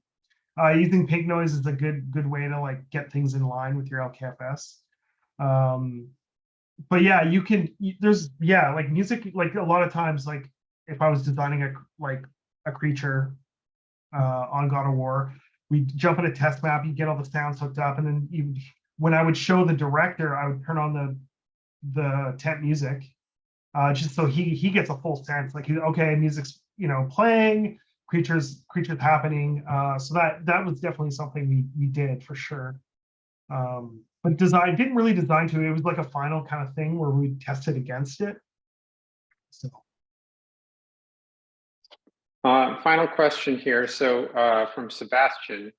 Using pink noise is a good way to like get things in line with your LKFS. But yeah, there's like music, like a lot of times, like if I was designing a creature on God of War, we jump in a test map, you get all the sounds hooked up, and then when I would show the director, I would turn on the temp music, just so he gets a full sense, like, okay, music's playing, creatures happening. So that was definitely something we did for sure. But didn't really design to it. It was like a final kind of thing where we tested against it. So. Final question here. So from Sebastian,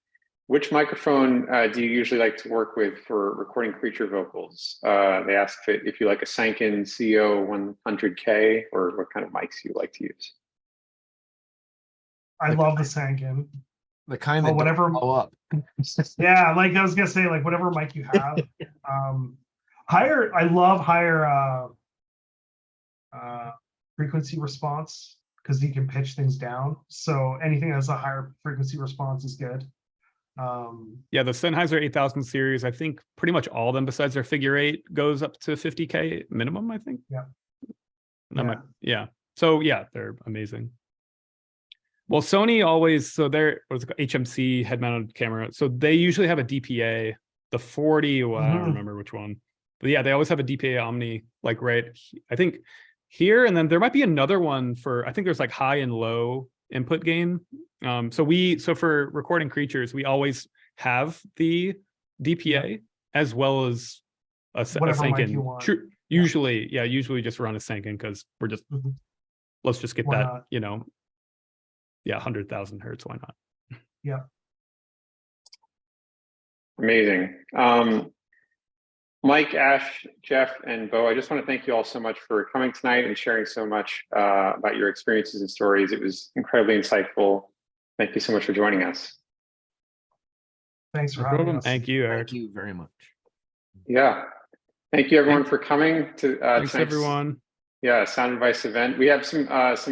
which microphone do you usually like to work with for recording creature vocals? They asked if you like a Sanken CO 100K or what kind of mics you like to use. I love the Sanken. The kind that whatever blow up. Yeah, like I was gonna say, like whatever mic you have. I love higher frequency response, because you can pitch things down. So anything that's a higher frequency response is good. Yeah, the Sennheiser 8000 series, I think pretty much all of them besides their figure 8 goes up to 50K minimum, I think. Yeah. So yeah, they're amazing. Well, Sony always, so they're what's it called, HMC head mounted camera. So they usually have a DPA, the 40, well, I don't remember which one. But yeah, they always have a DPA Omni, like right, I think here, and then there might be another one for, I think there's like high and low input gain. So for recording creatures, we always have the DPA as well as a Whatever mic Sanken. you want. Sure, usually just run a Sanken because we're just let's just get Why that, not? 100,000 hertz. Why not? Yeah. Amazing. Mike, Ash, Jeff, and Beau, I just want to thank you all so much for coming tonight and sharing so much about your experiences and stories. It was incredibly insightful. Thank you so much for joining us. Thanks for No having problem. us. Thank you, Eric. Thank you very much. Yeah. Thank you everyone for coming to Thanks everyone. Yeah, Sound Advice event. We have some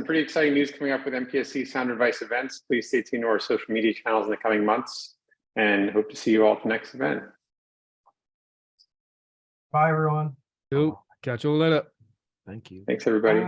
pretty exciting news coming up with MPSE Sound Advice events. Please stay tuned to our social media channels in the coming months, and hope to see you all at the next event. Bye, everyone. Cool. Catch you all later. Thank you. Thanks, everybody.